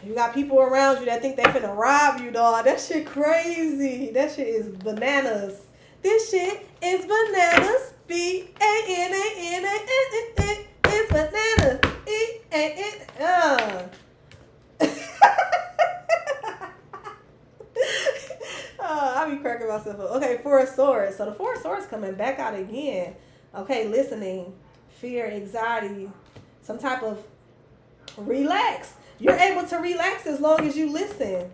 You got people around you that think they finna rob you, dog. That shit crazy. That shit is bananas. This shit is bananas. B-A-N-A-N-A-N-A-N. It's bananas. E-A-N. I be cracking myself up. Okay, Four of Swords. So the Four of Swords coming back out again. Okay, listening, fear, anxiety, some type of relax. You're able to relax as long as you listen.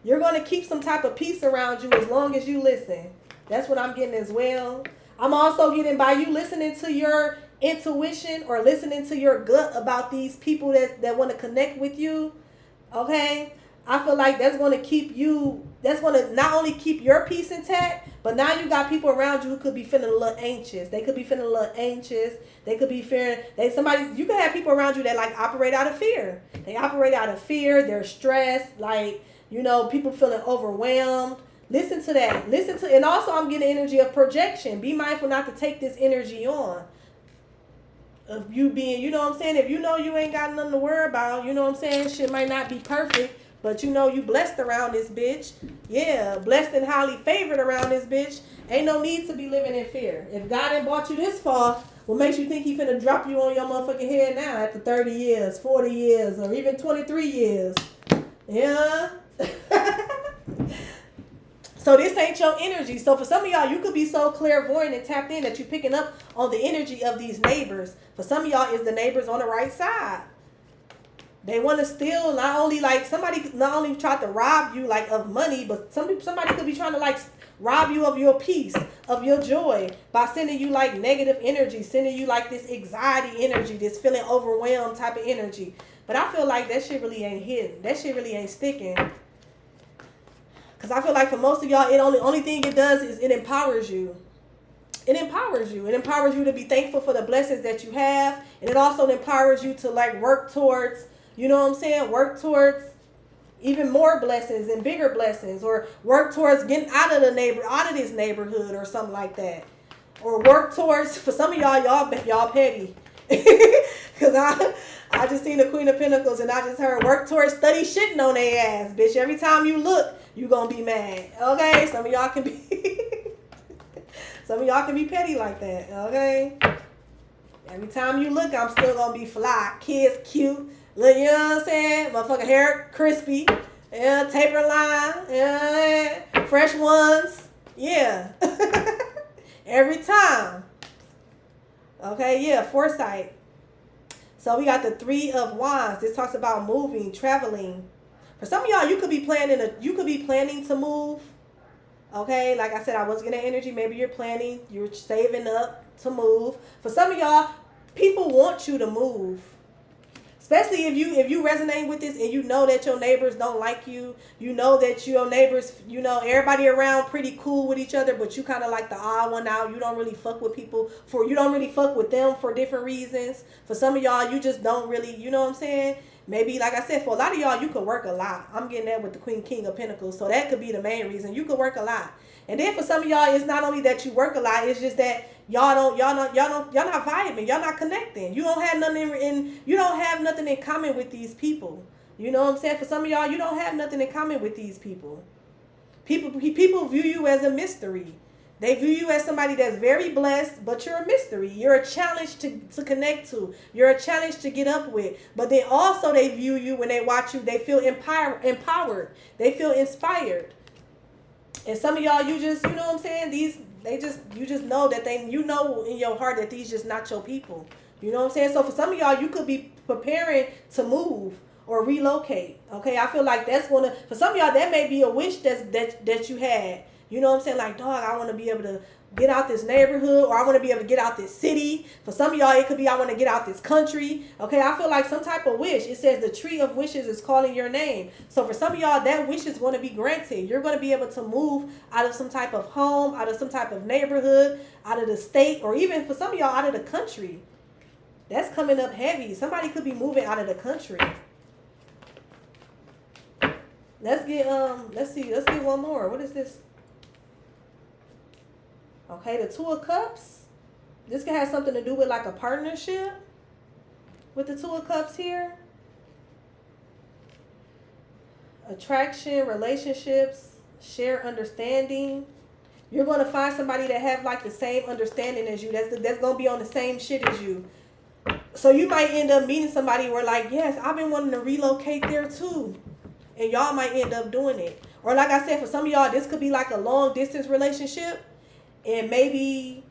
You're going to keep some type of peace around you as long as you listen. That's what I'm getting as well. I'm also getting by you listening to your intuition or listening to your gut about these people that want to connect with you. Okay? I feel like that's going to keep you, that's going to not only keep your peace intact, but now you got people around you who could be feeling a little anxious. They could be feeling a little anxious. They could be fearing, you can have people around you that like operate out of fear. They operate out of fear. They're stressed. Like, you know, people feeling overwhelmed. Listen to that. And also I'm getting energy of projection. Be mindful not to take this energy on. Of you being, you know what I'm saying? If you know you ain't got nothing to worry about, you know what I'm saying? Shit might not be perfect, but you know you blessed around this bitch. Yeah, blessed and highly favored around this bitch. Ain't no need to be living in fear. If God ain't brought you this far, what makes you think he finna drop you on your motherfucking head now after 30 years, 40 years, or even 23 years? Yeah. So this ain't your energy. So for some of y'all, you could be so clairvoyant and tapped in that you're picking up on the energy of these neighbors. For some of y'all, it's the neighbors on the right side. They want to steal, not only like somebody not only tried to rob you like of money, but somebody could be trying to like rob you of your peace, of your joy by sending you like negative energy, sending you like this anxiety energy, this feeling overwhelmed type of energy. But I feel like that shit really ain't hitting. That shit really ain't sticking. Because I feel like for most of y'all, only thing it does is it empowers you. It empowers you. It empowers you to be thankful for the blessings that you have. And it also empowers you to like work towards, you know what I'm saying? Work towards even more blessings and bigger blessings. Or work towards getting out of this neighborhood or something like that. Or work towards, for some of y'all petty. Because I just seen the Queen of Pentacles and I just heard work towards study shitting on their ass, bitch. Every time you look, you gonna be mad. Okay? Some of y'all can be petty like that. Okay? Every time you look, I'm still gonna be fly. Kids cute. Look, you know what I'm saying? Motherfucker hair crispy. Yeah, taper line. Yeah, fresh ones. Yeah. Every time. Okay, yeah, foresight. So we got the Three of Wands. This talks about moving, traveling. For some of y'all, you could be planning to move. Okay, like I said, I was getting energy. Maybe you're saving up to move. For some of y'all, people want you to move. Especially if you resonate with this and you know that your neighbors don't like you. You know that your neighbors, you know, everybody around pretty cool with each other, but you kind of like the odd one out. You don't really fuck with people you don't really fuck with them for different reasons. For some of y'all, you just don't really, you know what I'm saying? Maybe, like I said, for a lot of y'all, you could work a lot. I'm getting that with the Queen King of Pentacles. So that could be the main reason. You could work a lot. And then for some of y'all, it's not only that you work a lot, it's just that y'all not vibing. Y'all not connecting. You don't have nothing you don't have nothing in common with these people. You know what I'm saying? For some of y'all, you don't have nothing in common with these people. People view you as a mystery. They view you as somebody that's very blessed, but you're a mystery. You're a challenge to connect to. You're a challenge to get up with. But then also they view you, when they watch you, they feel empowered. They feel inspired. And some of y'all, you just, you know what I'm saying? You just know that you know in your heart that these just not your people. You know what I'm saying? So for some of y'all, you could be preparing to move or relocate. Okay, I feel like that's for some of y'all, that may be a wish that you had. You know what I'm saying? Like, dog, I want to be able to get out this neighborhood, or I want to be able to get out this city. For some of y'all, it could be I want to get out this country. Okay, I feel like some type of wish. It says the tree of wishes is calling your name. So for some of y'all, that wish is going to be granted. You're going to be able to move out of some type of home, out of some type of neighborhood, out of the state, or even for some of y'all, out of the country. That's coming up heavy. Somebody could be moving out of the country. Let's get one more. What is this? Okay, the Two of Cups. This can have something to do with like a partnership with the Two of Cups here. Attraction, relationships, share understanding. You're going to find somebody that have like the same understanding as you. That's going to be on the same shit as you. So you might end up meeting somebody where like, yes, I've been wanting to relocate there too. And y'all might end up doing it. Or like I said, for some of y'all, this could be like a long distance relationship. And maybe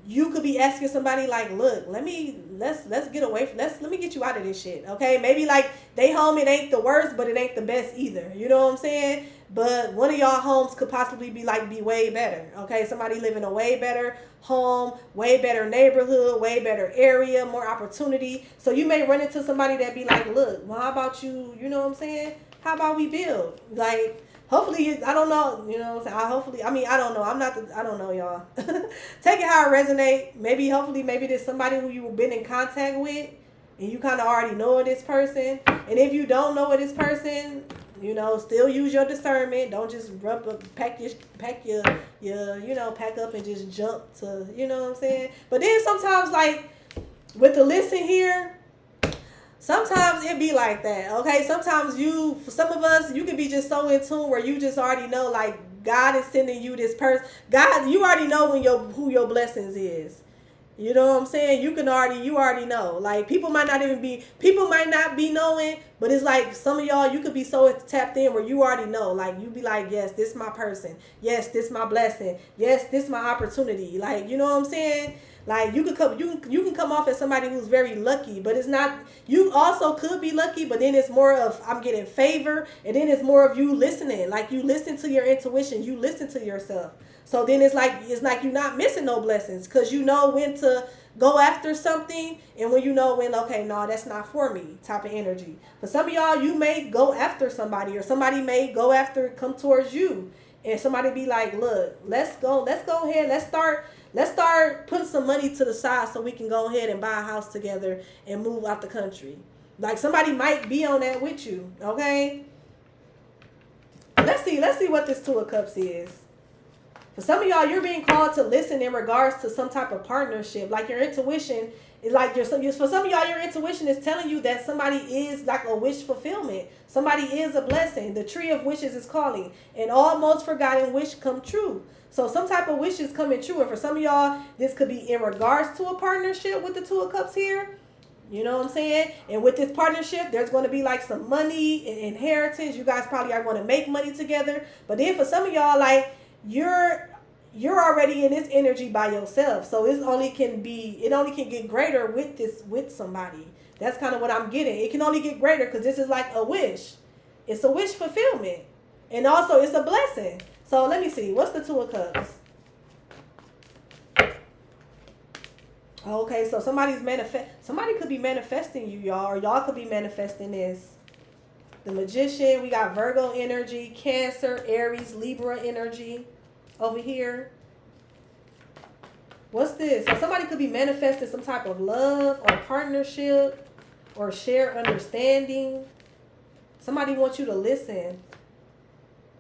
you could be asking somebody like, look, let's get away from let me get you out of this shit. Okay. Maybe like they home, it ain't the worst, but it ain't the best either. You know what I'm saying? But one of y'all homes could possibly be way better. Okay. Somebody live in a way better home, way better neighborhood, way better area, more opportunity. So you may run into somebody that be like, look, well, how about you know what I'm saying? How about we build? Like, hopefully, I don't know, you know what I'm saying? I don't know. I don't know, y'all. Take it how it resonate. Hopefully, there's somebody who you've been in contact with and you kind of already know this person. And if you don't know this person, you know, still use your discernment. Don't just pack up and just jump to, you know what I'm saying? But then sometimes, like, with the listen here, sometimes it be like that, okay? Sometimes for some of us, you can be just so in tune where you just already know, like, God is sending you this person. God, you already know who your blessings is. You know what I'm saying? You already know. Like, people might not be knowing, but it's like some of y'all, you could be so tapped in where you already know. Like, you be like, yes, this my person. Yes, this my blessing. Yes, this my opportunity. Like, you know what I'm saying? Like, you can come off as somebody who's very lucky, but it's not. You also could be lucky, but then it's more of I'm getting favor, and then it's more of you listening. Like, you listen to your intuition, you listen to yourself. So then it's like you're not missing no blessings because you know when to go after something and when you know when, okay, no, that's not for me type of energy. For some of y'all, you may go after somebody or somebody may come towards you and somebody be like, look, let's go ahead. Let's start putting some money to the side so we can go ahead and buy a house together and move out the country. Like, somebody might be on that with you, okay? Let's see what this Two of Cups is. For some of y'all, you're being called to listen in regards to some type of partnership. Like, your intuition is like, for some of y'all, your intuition is telling you that somebody is like a wish fulfillment. Somebody is a blessing. The tree of wishes is calling. And almost forgotten wish come true. So some type of wish is coming true. And for some of y'all, this could be in regards to a partnership with the Two of Cups here. You know what I'm saying? And with this partnership, there's going to be like some money and inheritance. You guys probably are going to make money together. But then for some of y'all, like, you're already in this energy by yourself. So it only can get greater with somebody. That's kind of what I'm getting. It can only get greater because this is like a wish. It's a wish fulfillment. And also it's a blessing. So let me see. What's the Two of Cups? Okay, so somebody could be manifesting you, y'all, or y'all could be manifesting this. The Magician, we got Virgo energy, Cancer, Aries, Libra energy over here. What's this? So somebody could be manifesting some type of love or partnership or share understanding. Somebody wants you to listen.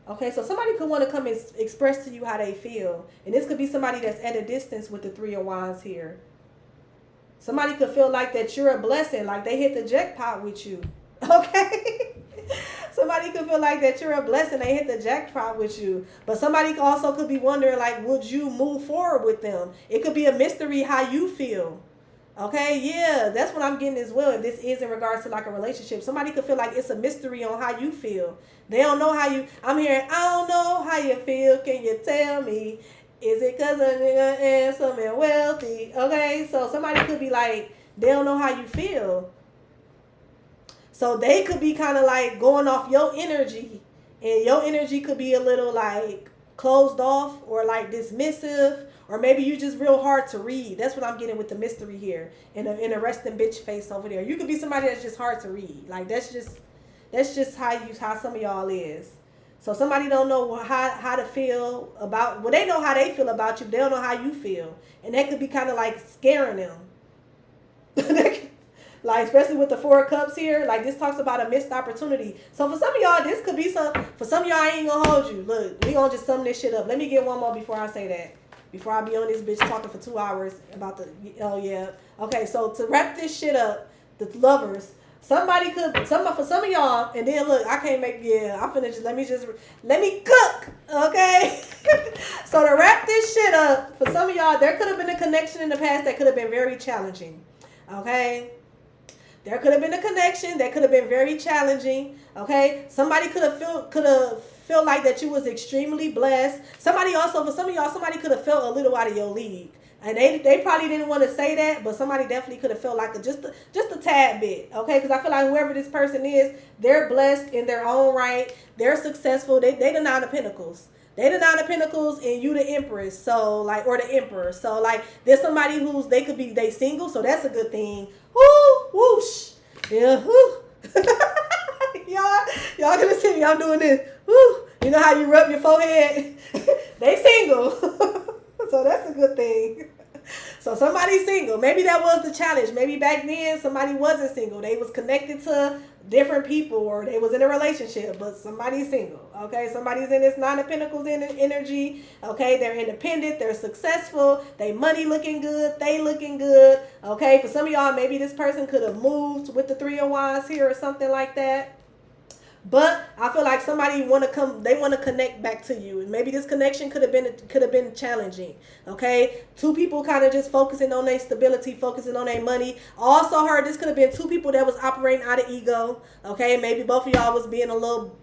Okay, so somebody could want to come and express to you how they feel. And this could be somebody that's at a distance with the Three of Wands here. Somebody could feel like that you're a blessing, like they hit the jackpot with you. Okay? Somebody could feel like that you're a blessing, they hit the jackpot with you. But somebody also could be wondering, like, would you move forward with them? It could be a mystery how you feel. Okay, yeah, that's what I'm getting as well. If this is in regards to like a relationship, somebody could feel like it's a mystery on how you feel. They don't know how you, I'm hearing, I don't know how you feel. Can you tell me? Is it because I'm handsome and wealthy? Okay, so somebody could be like, they don't know how you feel. So they could be kind of like going off your energy. And your energy could be a little like closed off or like dismissive. Or maybe you just real hard to read. That's what I'm getting with the mystery here. In a resting bitch face over there. You could be somebody that's just hard to read. Like that's just how some of y'all is. So somebody don't know how to feel about, well, they know how they feel about you. They don't know how you feel. And that could be kind of like scaring them. Like, especially with the Four of Cups here, like this talks about a missed opportunity. So for some of y'all, this could be for some of y'all, I ain't gonna hold you. Look, we gonna just sum this shit up. Let me get one more before I say that. Before I be on this bitch talking for 2 hours about the, oh yeah. Okay, so to wrap this shit up, the lovers, somebody could, for some of y'all, and then look, I can't make, yeah, I'm finna just, let me cook, okay? So to wrap this shit up, for some of y'all, there could have been a connection in the past that could have been very challenging, okay? There could have been a connection that could have been very challenging, okay? Somebody could have feel like that you was extremely blessed. Somebody also, for some of y'all, somebody could have felt a little out of your league. And they probably didn't want to say that, but somebody definitely could have felt like just a tad bit, okay? Because I feel like whoever this person is, they're blessed in their own right. They're successful. They the Nine of Pentacles. They the Nine of Pentacles and you the Empress. So like, or the Emperor. So like, there's somebody they single. So that's a good thing. Woo, whoosh. Yeah, whoo. Y'all gonna see me. I'm doing this. Woo. You know how you rub your forehead? They single. So that's a good thing. So somebody's single. Maybe that was the challenge. Maybe back then somebody wasn't single. They was connected to different people or they was in a relationship, but somebody's single. Okay, somebody's in this Nine of Pentacles energy. Okay, they're independent, they're successful, they money looking good, they looking good. Okay, for some of y'all, maybe this person could have moved with the Three of Wands here or something like that. But I feel like somebody they want to connect back to you. And maybe this connection could have been challenging. Okay? Two people kind of just focusing on their stability, focusing on their money. Also heard this could have been two people that was operating out of ego. Okay? Maybe both of y'all was being a little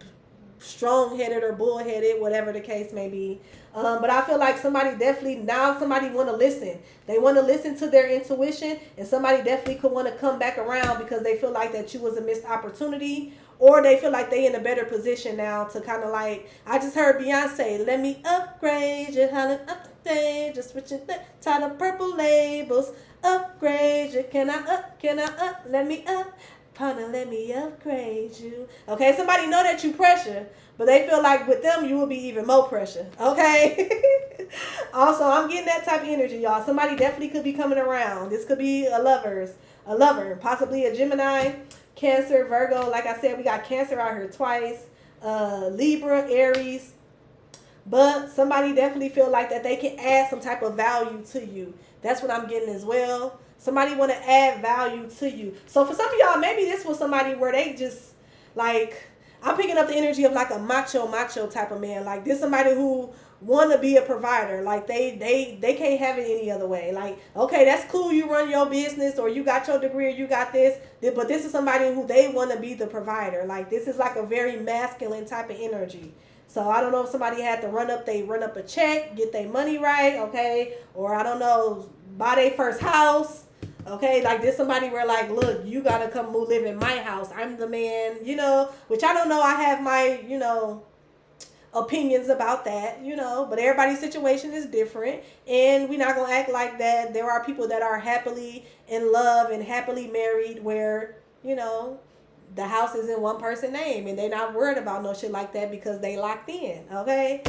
strong-headed or bull-headed, whatever the case may be. But I feel like somebody want to listen. They want to listen to their intuition, and somebody definitely could want to come back around because they feel like that you was a missed opportunity, or they feel like they in a better position now to kind of like, I just heard Beyonce, let me upgrade you, how to upgrade, just switching tie the purple labels, upgrade you, can I let me up. Partner, let me upgrade you. Okay, somebody know that you pressure, but they feel like with them you will be even more pressure. Okay. Also, I'm getting that type of energy, y'all. Somebody definitely could be coming around. This could be a lover, possibly a Gemini, Cancer, Virgo. Like I said, we got Cancer out here twice. Libra, Aries. But somebody definitely feel like that they can add some type of value to you. That's what I'm getting as well. Somebody want to add value to you. So for some of y'all, maybe this was somebody where they just, like, I'm picking up the energy of like a macho type of man. Like this somebody who want to be a provider. Like they can't have it any other way. Like, okay, that's cool. You run your business or you got your degree or you got this. But this is somebody who they want to be the provider. Like this is like a very masculine type of energy. So I don't know if somebody had to run up a check, get their money right, okay? Or I don't know, buy their first house. Okay, like this somebody where like, look, you gotta come live in my house. I'm the man, which I don't know. I have my, opinions about that, but everybody's situation is different. And we're not gonna act like that. There are people that are happily in love and happily married where, the house is in one person's name and they're not worried about no shit like that because they locked in, okay?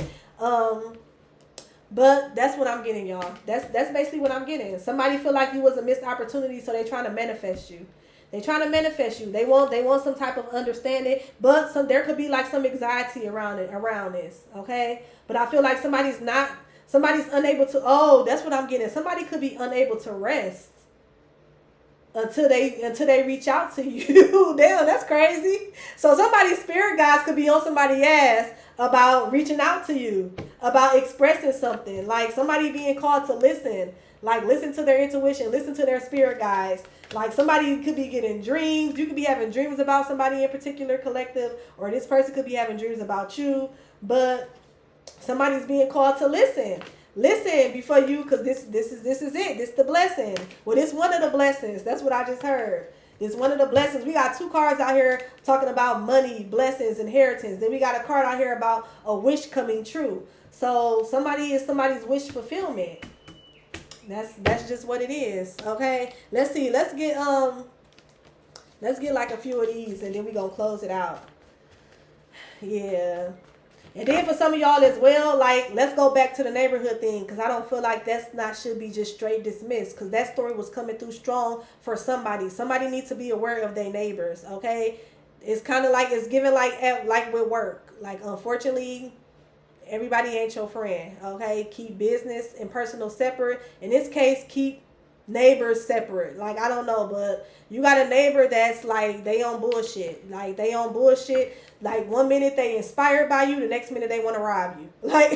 But that's what I'm getting, y'all. That's basically what I'm getting. Somebody feel like you was a missed opportunity, so they're trying to manifest you. They trying to manifest you. They want some type of understanding, but there could be like some anxiety around this. Okay, but I feel like somebody's unable to. Oh, that's what I'm getting. Somebody could be unable to rest until they reach out to you. Damn, that's crazy. So somebody's spirit guides could be on somebody's ass about reaching out to you, about expressing something. Like somebody being called to listen. Like listen to their intuition, listen to their spirit guides. Like somebody could be getting dreams. You could be having dreams about somebody in particular, collective, or this person could be having dreams about you. But somebody's being called to listen. Listen before you, because this is it. This is the blessing. Well, this one of the blessings. That's what I just heard. This one of the blessings. We got 2 cards out here talking about money, blessings, inheritance. Then we got a card out here about a wish coming true. So somebody is somebody's wish fulfillment. That's just what it is. Okay. Let's see. Let's get like a few of these, and then we gonna close it out. Yeah. And then for some of y'all as well, like, let's go back to the neighborhood thing, because I don't feel like should be just straight dismissed, because that story was coming through strong for somebody. Somebody needs to be aware of their neighbors, okay? It's kind of like, it's given like with work. Like, unfortunately, everybody ain't your friend, okay? Keep business and personal separate. In this case, keep neighbors separate. Like, I don't know, but you got a neighbor that's like, they on bullshit. Like, they on bullshit. Like, one minute they inspired by you, the next minute they want to rob you. Like,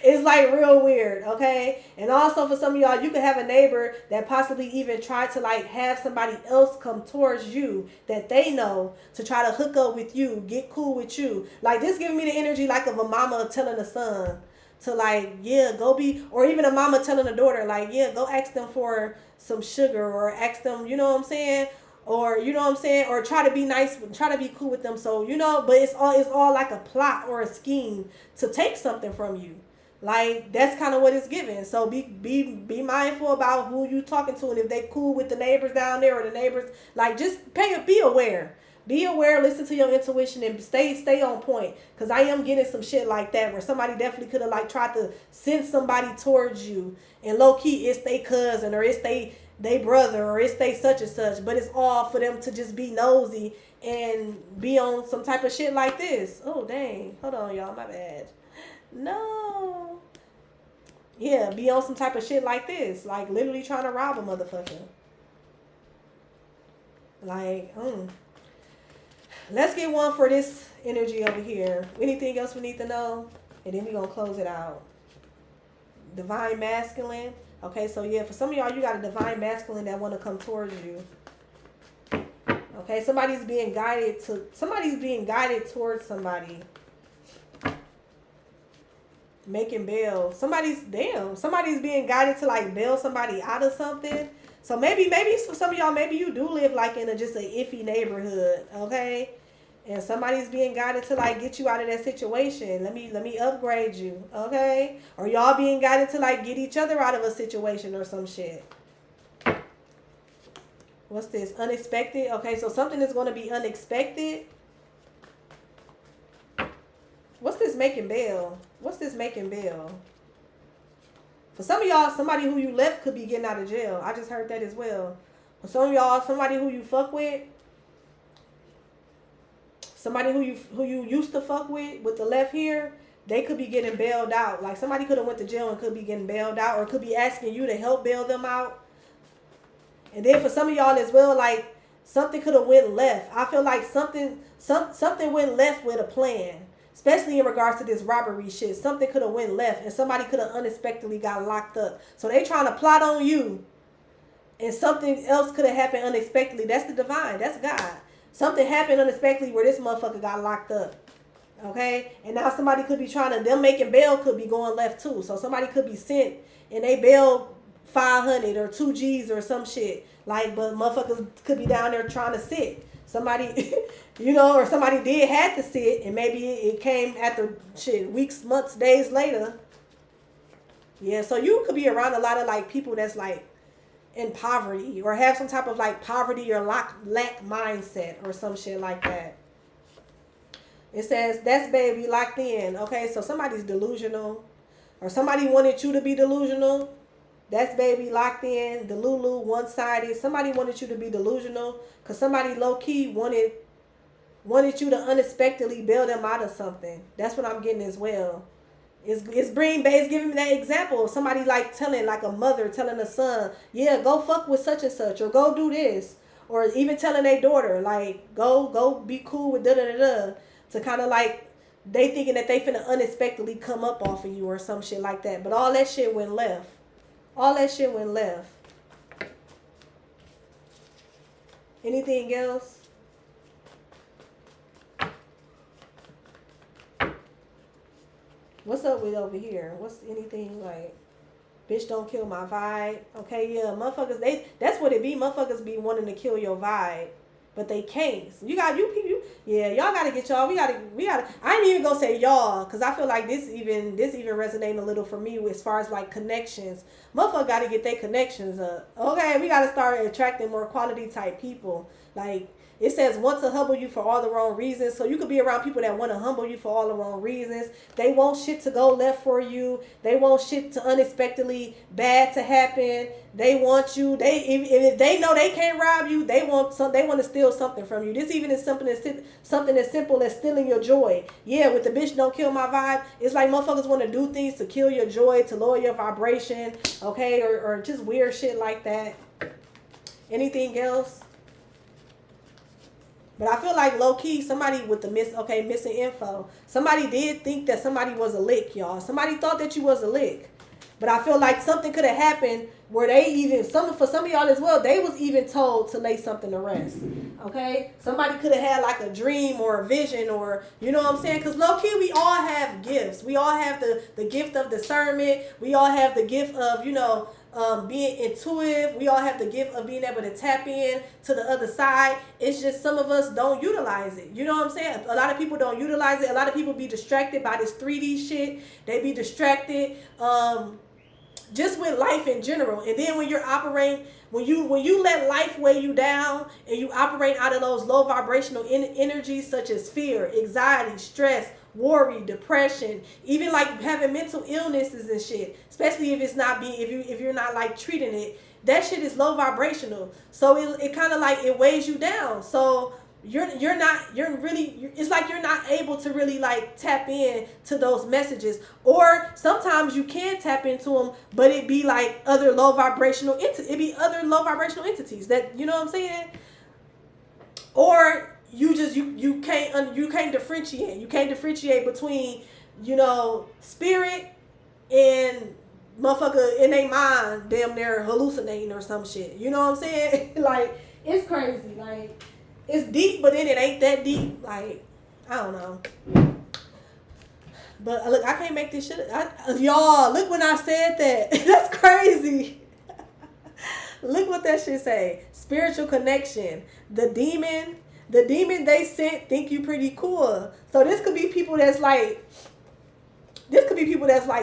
it's like real weird, okay? And also for some of y'all, you could have a neighbor that possibly even tried to like have somebody else come towards you that they know to try to hook up with you, get cool with you. Like, this giving me the energy like of a mama telling a son to like, yeah, go be, or even a mama telling a daughter like, yeah, go ask them for some sugar, or ask them, you know what I'm saying? Or, you know what I'm saying? Or try to be nice, try to be cool with them. So, you know, but it's all like a plot or a scheme to take something from you. Like, that's kind of what it's giving. So be mindful about who you talking to, and if they cool with the neighbors down there, or the neighbors, like, just be aware. Be aware, listen to your intuition, and stay on point. Because I am getting some shit like that where somebody definitely could have like tried to send somebody towards you, and low key it's they cousin, or it's they brother, or it's they such and such, but it's all for them to just be nosy and be on some type of shit like this. Oh dang, hold on y'all, my bad. No. Yeah, be on some type of shit like this, like literally trying to rob a motherfucker. Like, let's get one for this energy over here. Anything else we need to know? And then we're going to close it out. Divine masculine. Okay, so yeah, for some of y'all, you got a divine masculine that want to come towards you. Okay, somebody's being guided towards somebody. Making bail. Somebody's being guided to like bail somebody out of something. So maybe for some of y'all, maybe you do live like in just an iffy neighborhood, okay? And somebody's being guided to like get you out of that situation. Let me upgrade you, okay? Or y'all being guided to like get each other out of a situation or some shit. What's this? Unexpected. Okay, so something is going to be unexpected. What's this making bail? What's this making bail? For some of y'all, somebody who you left could be getting out of jail. I just heard that as well. For some of y'all, somebody who you fuck with, somebody who you used to fuck with the left here, they could be getting bailed out. Like somebody could have went to jail and could be getting bailed out, or could be asking you to help bail them out. And then for some of y'all as well, like something could have went left. I feel like something went left with a plan. Especially in regards to this robbery shit. Something could have went left, and somebody could have unexpectedly got locked up. So they trying to plot on you, and something else could have happened unexpectedly. That's the divine. That's God. Something happened unexpectedly where this motherfucker got locked up. Okay? And now somebody could be them making bail could be going left too. So somebody could be sent, and they bail 500 or 2 G's or some shit. Like, but motherfuckers could be down there trying to sit. Somebody, you know, or somebody did have to sit, and maybe it came after shit, weeks, months, days later. Yeah, so you could be around a lot of like people that's like in poverty, or have some type of like poverty or lack mindset or some shit like that. It says, that's baby locked in. Okay, so somebody's delusional, or somebody wanted you to be delusional. That's baby locked in, the Lulu, one-sided. Somebody wanted you to be delusional because somebody low-key wanted you to unexpectedly bail them out of something. That's what I'm getting as well. It's giving me that example of somebody like telling, like a mother telling a son, yeah, go fuck with such and such, or go do this, or even telling their daughter like go be cool with da da da da, to kind of like they thinking that they finna unexpectedly come up off of you or some shit like that. But all that shit went left. All that shit went left. Anything else? What's up with over here? What's anything like, bitch don't kill my vibe? Okay, yeah, motherfuckers, that's what it be. Motherfuckers be wanting to kill your vibe, but they can't. So yeah, y'all gotta get y'all. We gotta. I ain't even gonna say y'all, cause I feel like this even resonating a little for me as far as like connections. Motherfucker gotta get their connections up. Okay, we gotta start attracting more quality type people. Like, it says want to humble you for all the wrong reasons. So you could be around people that want to humble you for all the wrong reasons. They want shit to go left for you. They want shit to unexpectedly bad to happen. They want you. If they know they can't rob you, they want to steal something from you. This even is something as simple as stealing your joy. Yeah, with the bitch don't kill my vibe. It's like motherfuckers want to do things to kill your joy, to lower your vibration. Okay, or just weird shit like that. Anything else? But I feel like low-key, somebody with the missing info. Somebody did think that somebody was a lick, y'all. Somebody thought that you was a lick. But I feel like something could have happened where for some of y'all as well, they was even told to lay something to rest. Okay? Somebody could have had like a dream or a vision, or, you know what I'm saying? Because low-key, we all have gifts. We all have the gift of discernment. We all have the gift of, being intuitive. We all have the gift of being able to tap in to the other side. It's just some of us don't utilize it. You know what I'm saying? A lot of people don't utilize it. A lot of people be distracted by this 3D shit. They be distracted just with life in general. And then when you're operating, when you let life weigh you down and you operate out of those low vibrational energies such as fear, anxiety, stress, worry, depression, even like having mental illnesses and shit, especially if it's not if you're not like treating it, that shit is low vibrational. So it kind of like it weighs you down. So it's like you're not able to really like tap in to those messages, or sometimes you can tap into them, but it be like other low vibrational entities that, you know what I'm saying, or you can't differentiate. You can't differentiate between, spirit and motherfucker in their mind damn near hallucinating or some shit. You know what I'm saying? Like, it's crazy. Like, it's deep, but then it ain't that deep. Like, I don't know. But look, I can't make this shit. Y'all, look when I said that. That's crazy. Look what that shit say. Spiritual connection. The demon they sent think you pretty cool. So this could be people that's like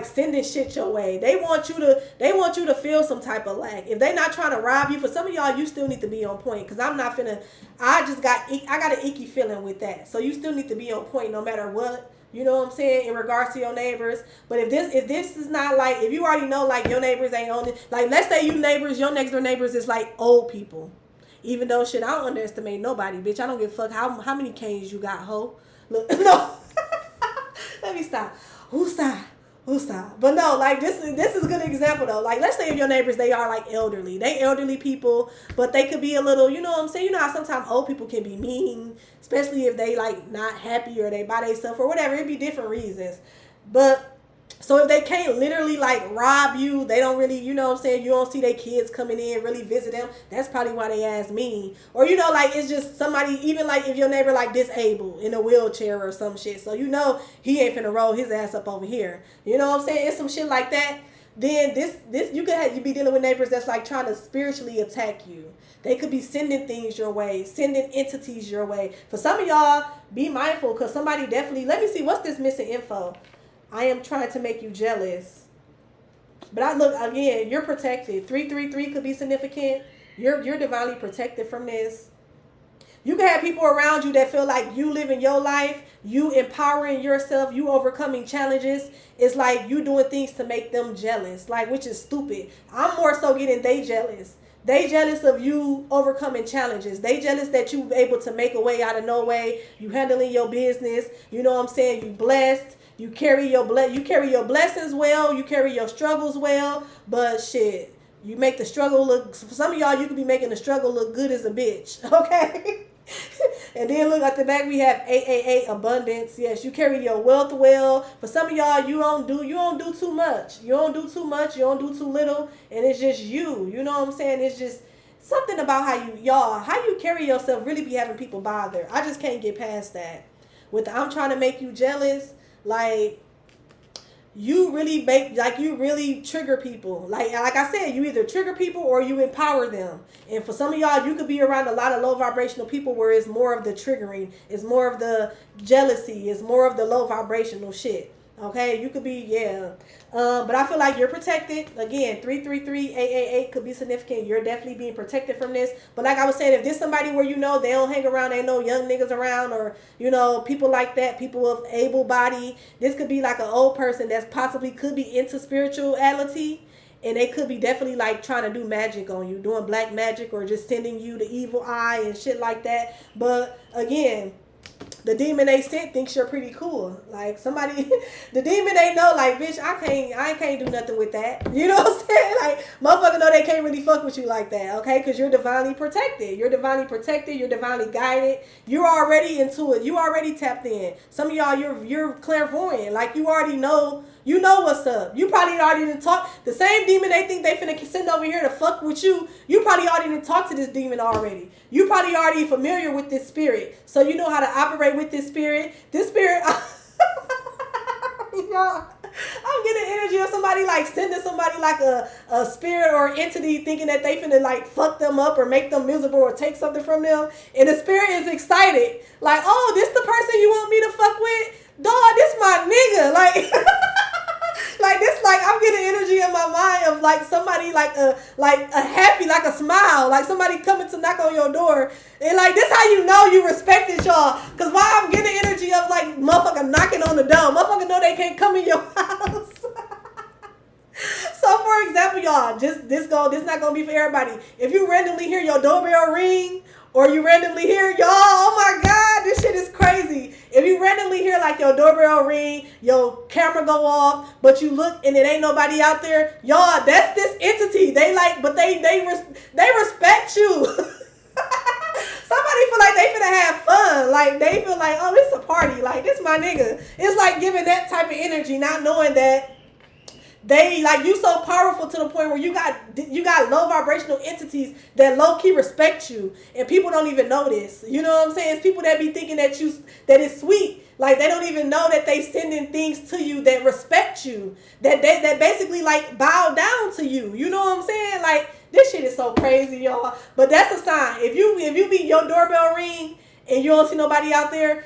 sending shit your way. They want you to feel some type of lack. If they not trying to rob you, for some of y'all, you still need to be on point. Cause I got an icky feeling with that. So you still need to be on point no matter what. You know what I'm saying? In regards to your neighbors. But if this is not like, if you already know like your neighbors ain't on it, like let's say your next door neighbors is like old people. Even though shit, I don't underestimate nobody, bitch. I don't give a fuck how many canes you got, ho. Look, no. Let me stop. Woosah. But no, like this is a good example though. Like, let's say if your neighbors, they are like elderly. They elderly people, but they could be a little, you know what I'm saying? You know how sometimes old people can be mean, especially if they like not happy or they by themselves or whatever. It'd be different reasons. But so if they can't literally like rob you, they don't really, you know what I'm saying, you don't see their kids coming in, really visit them, that's probably why they ask me. Or, like it's just somebody, even like if your neighbor like disabled in a wheelchair or some shit, so he ain't finna roll his ass up over here. You know what I'm saying? It's some shit like that. Then you be dealing with neighbors that's like trying to spiritually attack you. They could be sending things your way, sending entities your way. For some of y'all, be mindful, because somebody definitely, let me see, what's this missing info? I am trying to make you jealous. But again, you're protected. 333 could be significant. You're divinely protected from this. You can have people around you that feel like you living your life, you empowering yourself, you overcoming challenges. It's like you doing things to make them jealous, like, which is stupid. I'm more so getting they jealous. They jealous of you overcoming challenges. They jealous that you able to make a way out of no way. You handling your business. You know what I'm saying? You blessed. You carry your blessings well. You carry your struggles well. But shit, you make the struggle look. For some of y'all, you could be making the struggle look good as a bitch. Okay. And then look at the back, we have 888 abundance. Yes, you carry your wealth well. For some of y'all, you don't do too much. You don't do too much. You don't do too little, and it's just you. You know what I'm saying? It's just something about how you carry yourself really be having people bother. I just can't get past that. With the, I'm trying to make you jealous, like. You really trigger people. Like I said, you either trigger people or you empower them. And for some of y'all, you could be around a lot of low vibrational people where it's more of the triggering, it's more of the jealousy, it's more of the low vibrational shit. Okay, you could be, yeah. But I feel like you're protected. Again, 333-888 could be significant. You're definitely being protected from this. But like I was saying, if there's somebody where you know they don't hang around, ain't no young niggas around, or you know people like that, people of able body, this could be like an old person that's possibly could be into spirituality, and they could be definitely like trying to do magic on you, doing black magic, or just sending you the evil eye and shit like that. But again, the demon they sent thinks you're pretty cool. Like somebody, the demon they know, like, bitch, I can't do nothing with that. You know what I'm saying? Like, motherfucker know they can't really fuck with you like that, okay? Because you're divinely protected. You're divinely protected. You're divinely guided. You're already into it. You already tapped in. Some of y'all, you're clairvoyant. Like, you already know. You know what's up. You probably already didn't talk. The same demon they think they finna send over here to fuck with you, you probably already didn't talk to this demon already. You probably already familiar with this spirit. So you know how to operate with this spirit. This spirit, y'all, I'm getting energy of somebody like sending somebody like a spirit or entity thinking that they finna like fuck them up or make them miserable or take something from them. And the spirit is excited. Like, oh, this the person you want me to fuck with? Dog, this my nigga. Like... Like this, like I'm getting energy in my mind of like somebody like a happy, like a smile, like somebody coming to knock on your door, and like this how you know you respected y'all. Cause why I'm getting energy of like motherfucker knocking on the door, motherfucker know they can't come in your house. So for example, y'all, this not gonna be for everybody. If you randomly hear your doorbell ring, or you randomly hear, y'all, oh my God, this shit is crazy. If you randomly hear like your doorbell ring, your camera go off, but you look and it ain't nobody out there, y'all, that's this entity. They like, but they respect you. Somebody feel like they finna have fun. Like they feel like, oh, it's a party. Like this my nigga. It's like giving that type of energy, not knowing that they like you so powerful to the point where you got low vibrational entities that low key respect you, and people don't even know this. You know what I'm saying? It's people that be thinking that it's sweet. Like they don't even know that they sending things to you that respect you, that basically like bow down to you. You know what I'm saying? Like this shit is so crazy, y'all. But that's a sign. If you be your doorbell ring and you don't see nobody out there,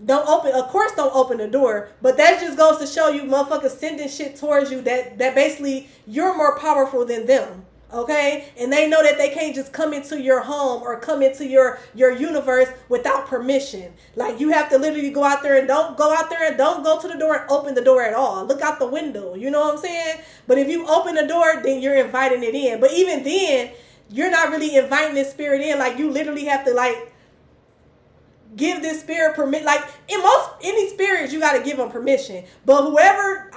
don't open the door. But that just goes to show you motherfuckers sending shit towards you that basically you're more powerful than them. Okay? And they know that they can't just come into your home or come into your universe without permission. Like you have to literally go out there and don't go to the door and open the door at all. Look out the window. You know what I'm saying? But if you open the door, then you're inviting it in. But even then, you're not really inviting this spirit in. Like you literally have to like give this spirit permit. Like in any spirits, you got to give them permission. But whoever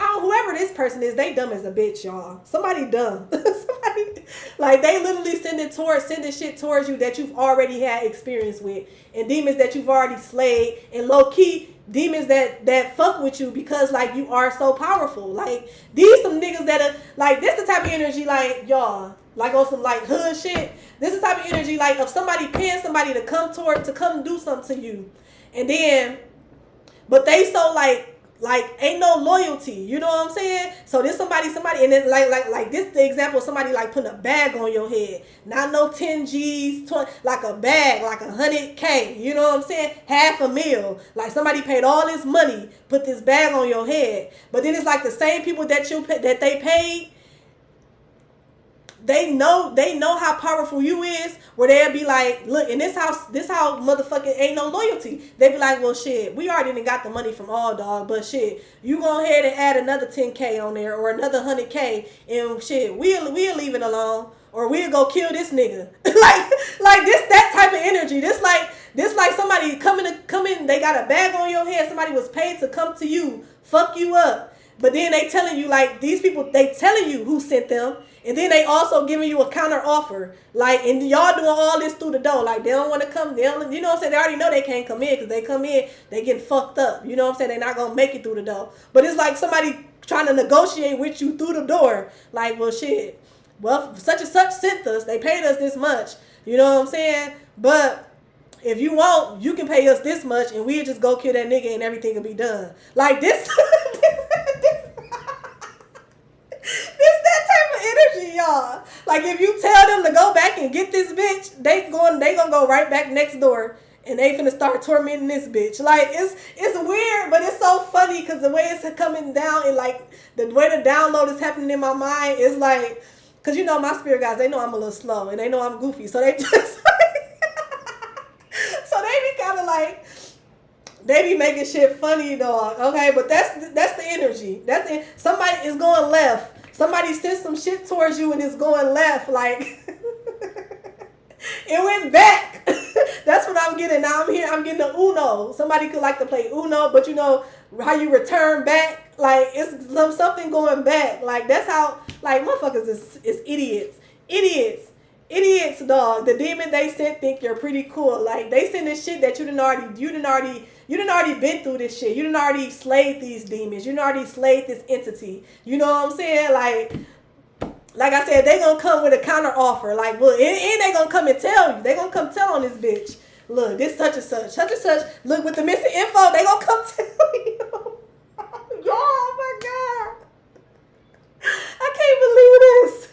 this person is, they dumb as a bitch, y'all. Somebody dumb. Somebody like they literally sending shit towards you that you've already had experience with, and demons that you've already slayed, and low key demons that fuck with you because like you are so powerful. Like these some niggas that are like this the type of energy like y'all. Like on some like hood shit. This is the type of energy like of somebody paying somebody to come do something to you. And then, but they so like ain't no loyalty. You know what I'm saying? So this somebody, and then like this the example of somebody like putting a bag on your head. Not no 10 G's, 20, like a bag, like 100K. You know what I'm saying? $500,000. Like somebody paid all this money, put this bag on your head. But then it's like the same people that they paid. they know how powerful you is, where they'll be like, look, in this house, this how motherfucking ain't no loyalty. They be like, well, shit, we already done got the money from All Dog, but shit, you go ahead and add another 10K on there or another 100K, and shit, we'll leave it alone, or we'll go kill this nigga. like this, that type of energy. This like somebody come in, they got a bag on your head. Somebody was paid to come to you, fuck you up. But then they telling you, like, these people, they telling you who sent them. And then they also giving you a counter offer. Like, and y'all doing all this through the door. Like, they don't want to come. They don't, you know what I'm saying? They already know they can't come in, because they come in, they get fucked up. You know what I'm saying? They're not going to make it through the door. But it's like somebody trying to negotiate with you through the door. Like, well, shit. Well, such and such sent us. They paid us this much. You know what I'm saying? But if you want, you can pay us this much, and we'll just go kill that nigga and everything will be done. Like, this... This that type of energy, y'all. Like, if you tell them to go back and get this bitch, they gonna go right back next door, and they finna start tormenting this bitch. Like, it's weird, but it's so funny, because the way it's coming down, and like the way the download is happening in my mind is like, because you know my spirit guys, they know I'm a little slow and they know I'm goofy, so they just so they be kind of like, they be making shit funny, dog. Okay, but that's the energy. Somebody is going left. Somebody sent some shit towards you and it's going left. Like, it went back. That's what I'm getting. Now I'm getting the Uno. Somebody could like to play Uno, but you know how you return back? Like, it's something going back. Like, that's how, like, motherfuckers is idiots. Idiots, dog. The demon they sent think you're pretty cool. Like, they send this shit that you done already been through this shit. You done already slayed these demons. You done already slayed this entity. You know what I'm saying? Like I said, they gonna come with a counter offer. Like, look, and they gonna come and tell you. They gonna come tell on this bitch. Look, this such and such. Look, with the missing info, they gonna come tell you. Oh my God. I can't believe this.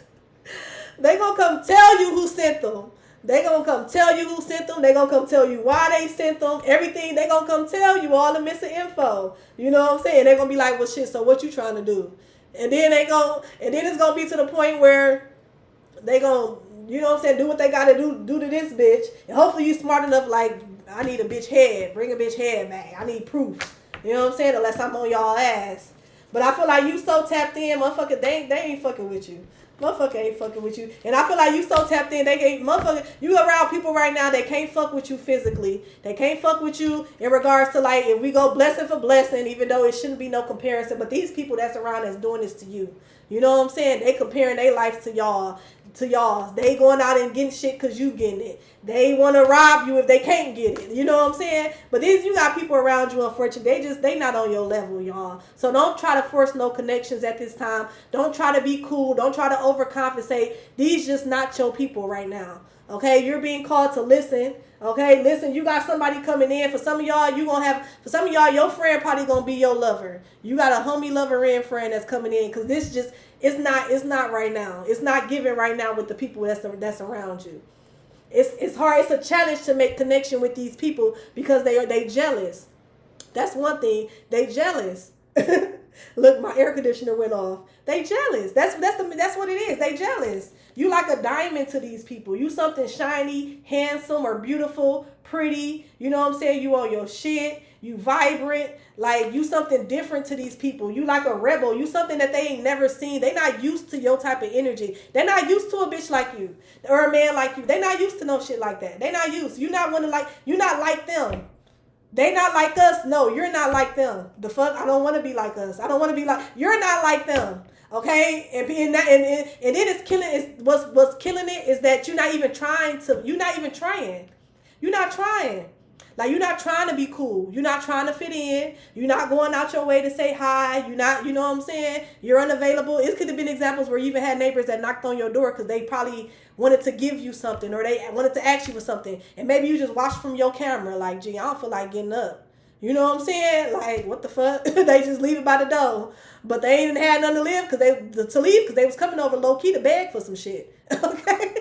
They gonna come tell you who sent them. They gonna come tell you who sent them. They gonna come tell you why they sent them. Everything. They gonna come tell you all the missing info. You know what I'm saying? They gonna be like, well, shit. So what you trying to do? And then it's gonna be to the point where they gonna, you know what I'm saying, do what they gotta do to this bitch. And hopefully you smart enough. Like, I need a bitch head. Bring a bitch head back. I need proof. You know what I'm saying? Unless I'm on y'all ass. But I feel like you so tapped in, motherfucker. They ain't fucking with you. Motherfucker ain't fucking with you. And I feel like you so tapped in, they can't, motherfucker, you around people right now that can't fuck with you physically. They can't fuck with you in regards to, like, if we go blessing for blessing, even though it shouldn't be no comparison. But these people that's around that's doing this to you. You know what I'm saying? They comparing their life to y'all. They going out and getting shit because you getting it. They want to rob you if they can't get it. You know what I'm saying? But you got people around you, unfortunately. They not on your level, y'all. So don't try to force no connections at this time. Don't try to be cool. Don't try to overcompensate. These just not your people right now. Okay? You're being called to listen. Okay? Listen, you got somebody coming in. For some of y'all, your friend probably going to be your lover. You got a homie lover in friend that's coming in, because this just, it's not right now. It's not given right now with the people that's around you. It's hard. It's a challenge to make connection with these people because they jealous. That's one thing. They jealous. Look, my air conditioner went off. They jealous. That's what it is. They jealous. You like a diamond to these people. You something shiny, handsome, or beautiful, pretty. You know what I'm saying? You on your shit. You vibrant. Like, you something different to these people. You like a rebel. You something that they ain't never seen. They not used to your type of energy. They're not used to a bitch like you or a man like you. They not used to no shit like that. They not used. You're not like them. They not like us. No, you're not like them. The fuck? I don't want to be like us. I don't want to be like, you're not like them. Okay? And then it's killing, what's killing it is that you're not even trying. You're not trying. Like, you're not trying to be cool. You're not trying to fit in. You're not going out your way to say hi. You're not, you know what I'm saying? You're unavailable. It could have been examples where you even had neighbors that knocked on your door because they probably wanted to give you something, or they wanted to ask you for something. And maybe you just watched from your camera like, gee, I don't feel like getting up. You know what I'm saying? Like, what the fuck? They just leave it by the door. But they ain't had nothing to leave because they was coming over low key to beg for some shit. Okay?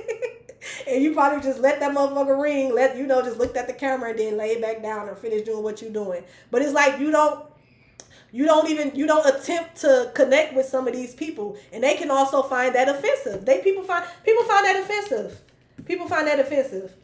And you probably just let that motherfucker ring, just looked at the camera and then lay back down or finish doing what you're doing. But it's like you don't You don't attempt to connect with some of these people, and they can also find that offensive. People find that offensive. People find that offensive.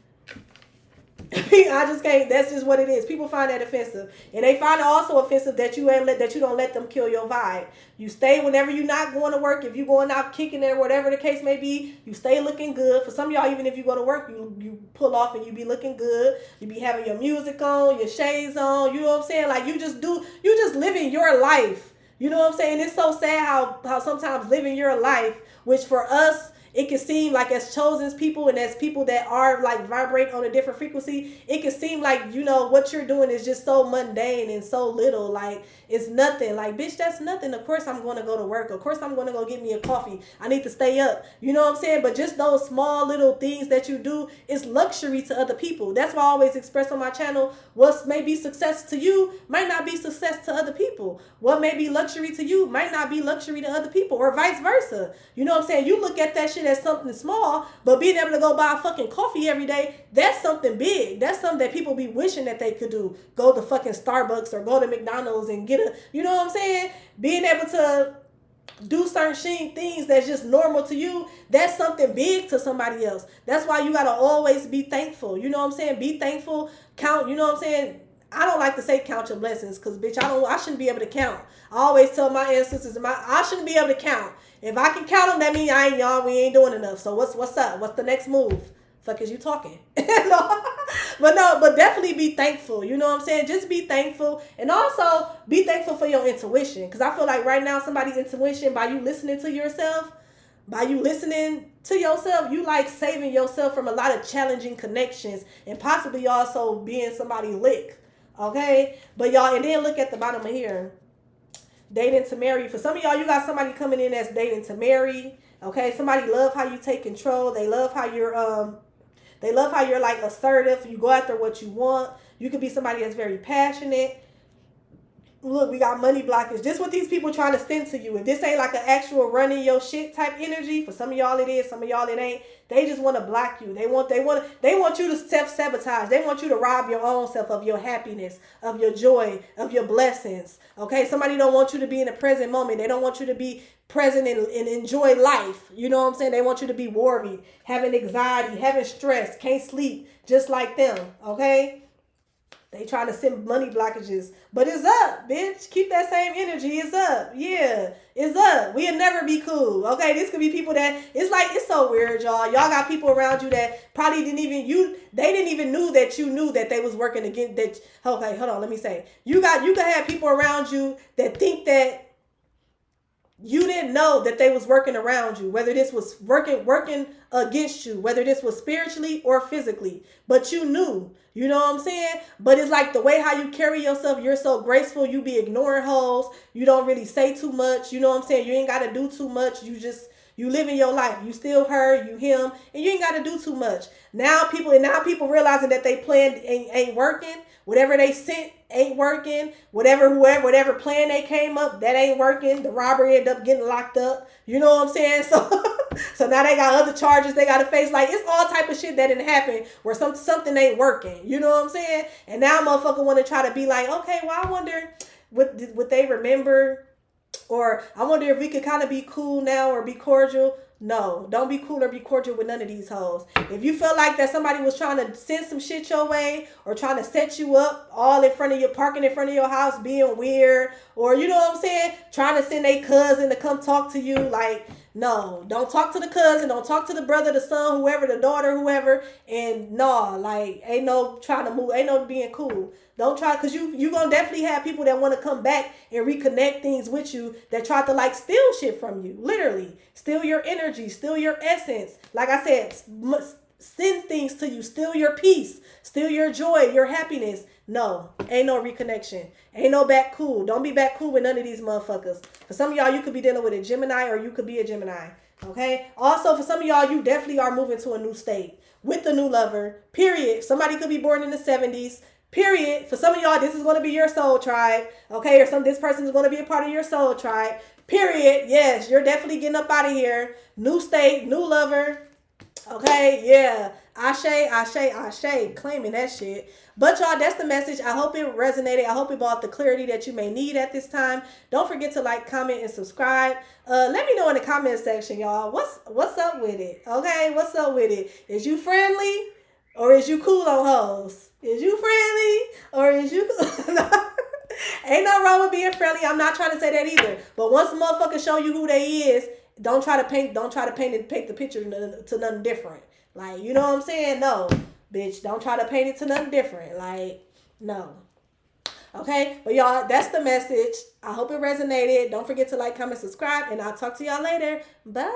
I just can't. That's just what it is. People find that offensive, and they find it also offensive that you don't let them kill your vibe. You stay whenever you're not going to work. If you're going out kicking it, whatever the case may be, you stay looking good. For some of y'all, even if you go to work, you pull off and you be looking good. You be having your music on, your shades on. You know what I'm saying? Like you just living your life. You know what I'm saying? It's so sad how sometimes living your life, which for us, it can seem like as chosen people and as people that are like vibrate on a different frequency, it can seem like, what you're doing is just so mundane and so little. Like, it's nothing. Like, bitch, that's nothing. Of course I'm going to go to work. Of course I'm going to go get me a coffee. I need to stay up. You know what I'm saying? But just those small little things that you do is luxury to other people. That's why I always express on my channel, what may be success to you might not be success to other people. What may be luxury to you might not be luxury to other people, or vice versa. You know what I'm saying? You look at that shit as something small, but being able to go buy a fucking coffee every day, that's something big. That's something that people be wishing that they could do. Go to fucking Starbucks or go to McDonald's and get you know what I'm saying? Being able to do certain things that's just normal to you, that's something big to somebody else. That's why you gotta always be thankful. You know what I'm saying? Be thankful, count, you know what I'm saying? I don't like to say count your blessings, because bitch, I shouldn't be able to count. I always tell my ancestors, I shouldn't be able to count. If I can count them, that means we ain't doing enough. So what's up? What's the next move? Fuck is you talking? But definitely be thankful. You know what I'm saying? Just be thankful, and also be thankful for your intuition. Because I feel like right now somebody's intuition, by you listening to yourself, you like saving yourself from a lot of challenging connections, and possibly also being somebody's lick. Okay, but y'all, and then look at the bottom of here. Dating to marry. For some of y'all, you got somebody coming in that's dating to marry. Okay, somebody love how you take control. They love how you're like assertive. You go after what you want. You could be somebody that's very passionate. Look, we got money blockage. This what these people trying to send to you. If this ain't like an actual running your shit type energy, for some of y'all it is, some of y'all it ain't. They just want to block you. They want you to self-sabotage. They want you to rob your own self of your happiness, of your joy, of your blessings. Okay? Somebody don't want you to be in the present moment. They don't want you to be present and enjoy life. You know what I'm saying? They want you to be worried, having anxiety, having stress, can't sleep, just like them. Okay? They trying to send money blockages. But it's up, bitch. Keep that same energy. It's up. Yeah. It's up. We'll never be cool. Okay? This could be people that, it's so weird, y'all. Y'all got people around you that probably they didn't even knew that you knew that they was working against that. Okay, hold on. Let me say. You could have people around you that think that you didn't know that they was working around you, whether this was working against you, whether this was spiritually or physically, but you knew, you know what I'm saying? But it's like the way how you carry yourself, you're so graceful, you be ignoring hoes, you don't really say too much, you know what I'm saying? You ain't got to do too much, you living your life, you still her, you him, and you ain't got to do too much. Now people realizing that they plan ain't working, whatever they sent ain't working, whatever plan they came up, that ain't working. The robber ended up getting locked up. You know what I'm saying? So now they got other charges they got to face. Like, it's all type of shit that didn't happen where something ain't working. You know what I'm saying? And now motherfucker want to try to be like, okay, well, I wonder would they remember, or I wonder if we could kind of be cool now or be cordial. No, don't be cool or be cordial with none of these hoes. If you feel like that somebody was trying to send some shit your way or trying to set you up all in front of your parking in front of your house being weird, or you know what I'm saying, trying to send a cousin to come talk to you, like, no, don't talk to the cousin, don't talk to the brother, the son, whoever, the daughter, whoever, and no, like, ain't no trying to move, ain't no being cool. Don't try, because you gonna definitely have people that want to come back and reconnect things with you that try to like steal shit from you, literally steal your energy, steal your essence. Like I said, send things to you, steal your peace, steal your joy, your happiness. No, ain't no reconnection, ain't no back cool. Don't be back cool with none of these motherfuckers. For some of y'all, you could be dealing with a Gemini, or you could be a Gemini. Okay. Also, for some of y'all, you definitely are moving to a new state with a new lover. Period. Somebody could be born in the 70s. Period. For some of y'all, this is going to be your soul tribe. Okay. Or this person is going to be a part of your soul tribe. Period. Yes, you're definitely getting up out of here. New state, new lover. Okay, yeah. Ashe, claiming that shit. But y'all, that's the message. I hope it resonated. I hope it brought the clarity that you may need at this time. Don't forget to like, comment, and subscribe. Let me know in the comment section, y'all. What's up with it? Okay, what's up with it? Is you friendly or is you cool on hoes? Is you friendly or is you Ain't no wrong with being friendly. I'm not trying to say that either. But once a motherfucker show you who they is, don't try to paint the picture to nothing different. Like, you know what I'm saying? No, bitch, don't try to paint it to nothing different. Like, no. Okay, but y'all, that's the message. I hope it resonated. Don't forget to like, comment, subscribe, and I'll talk to y'all later. Bye.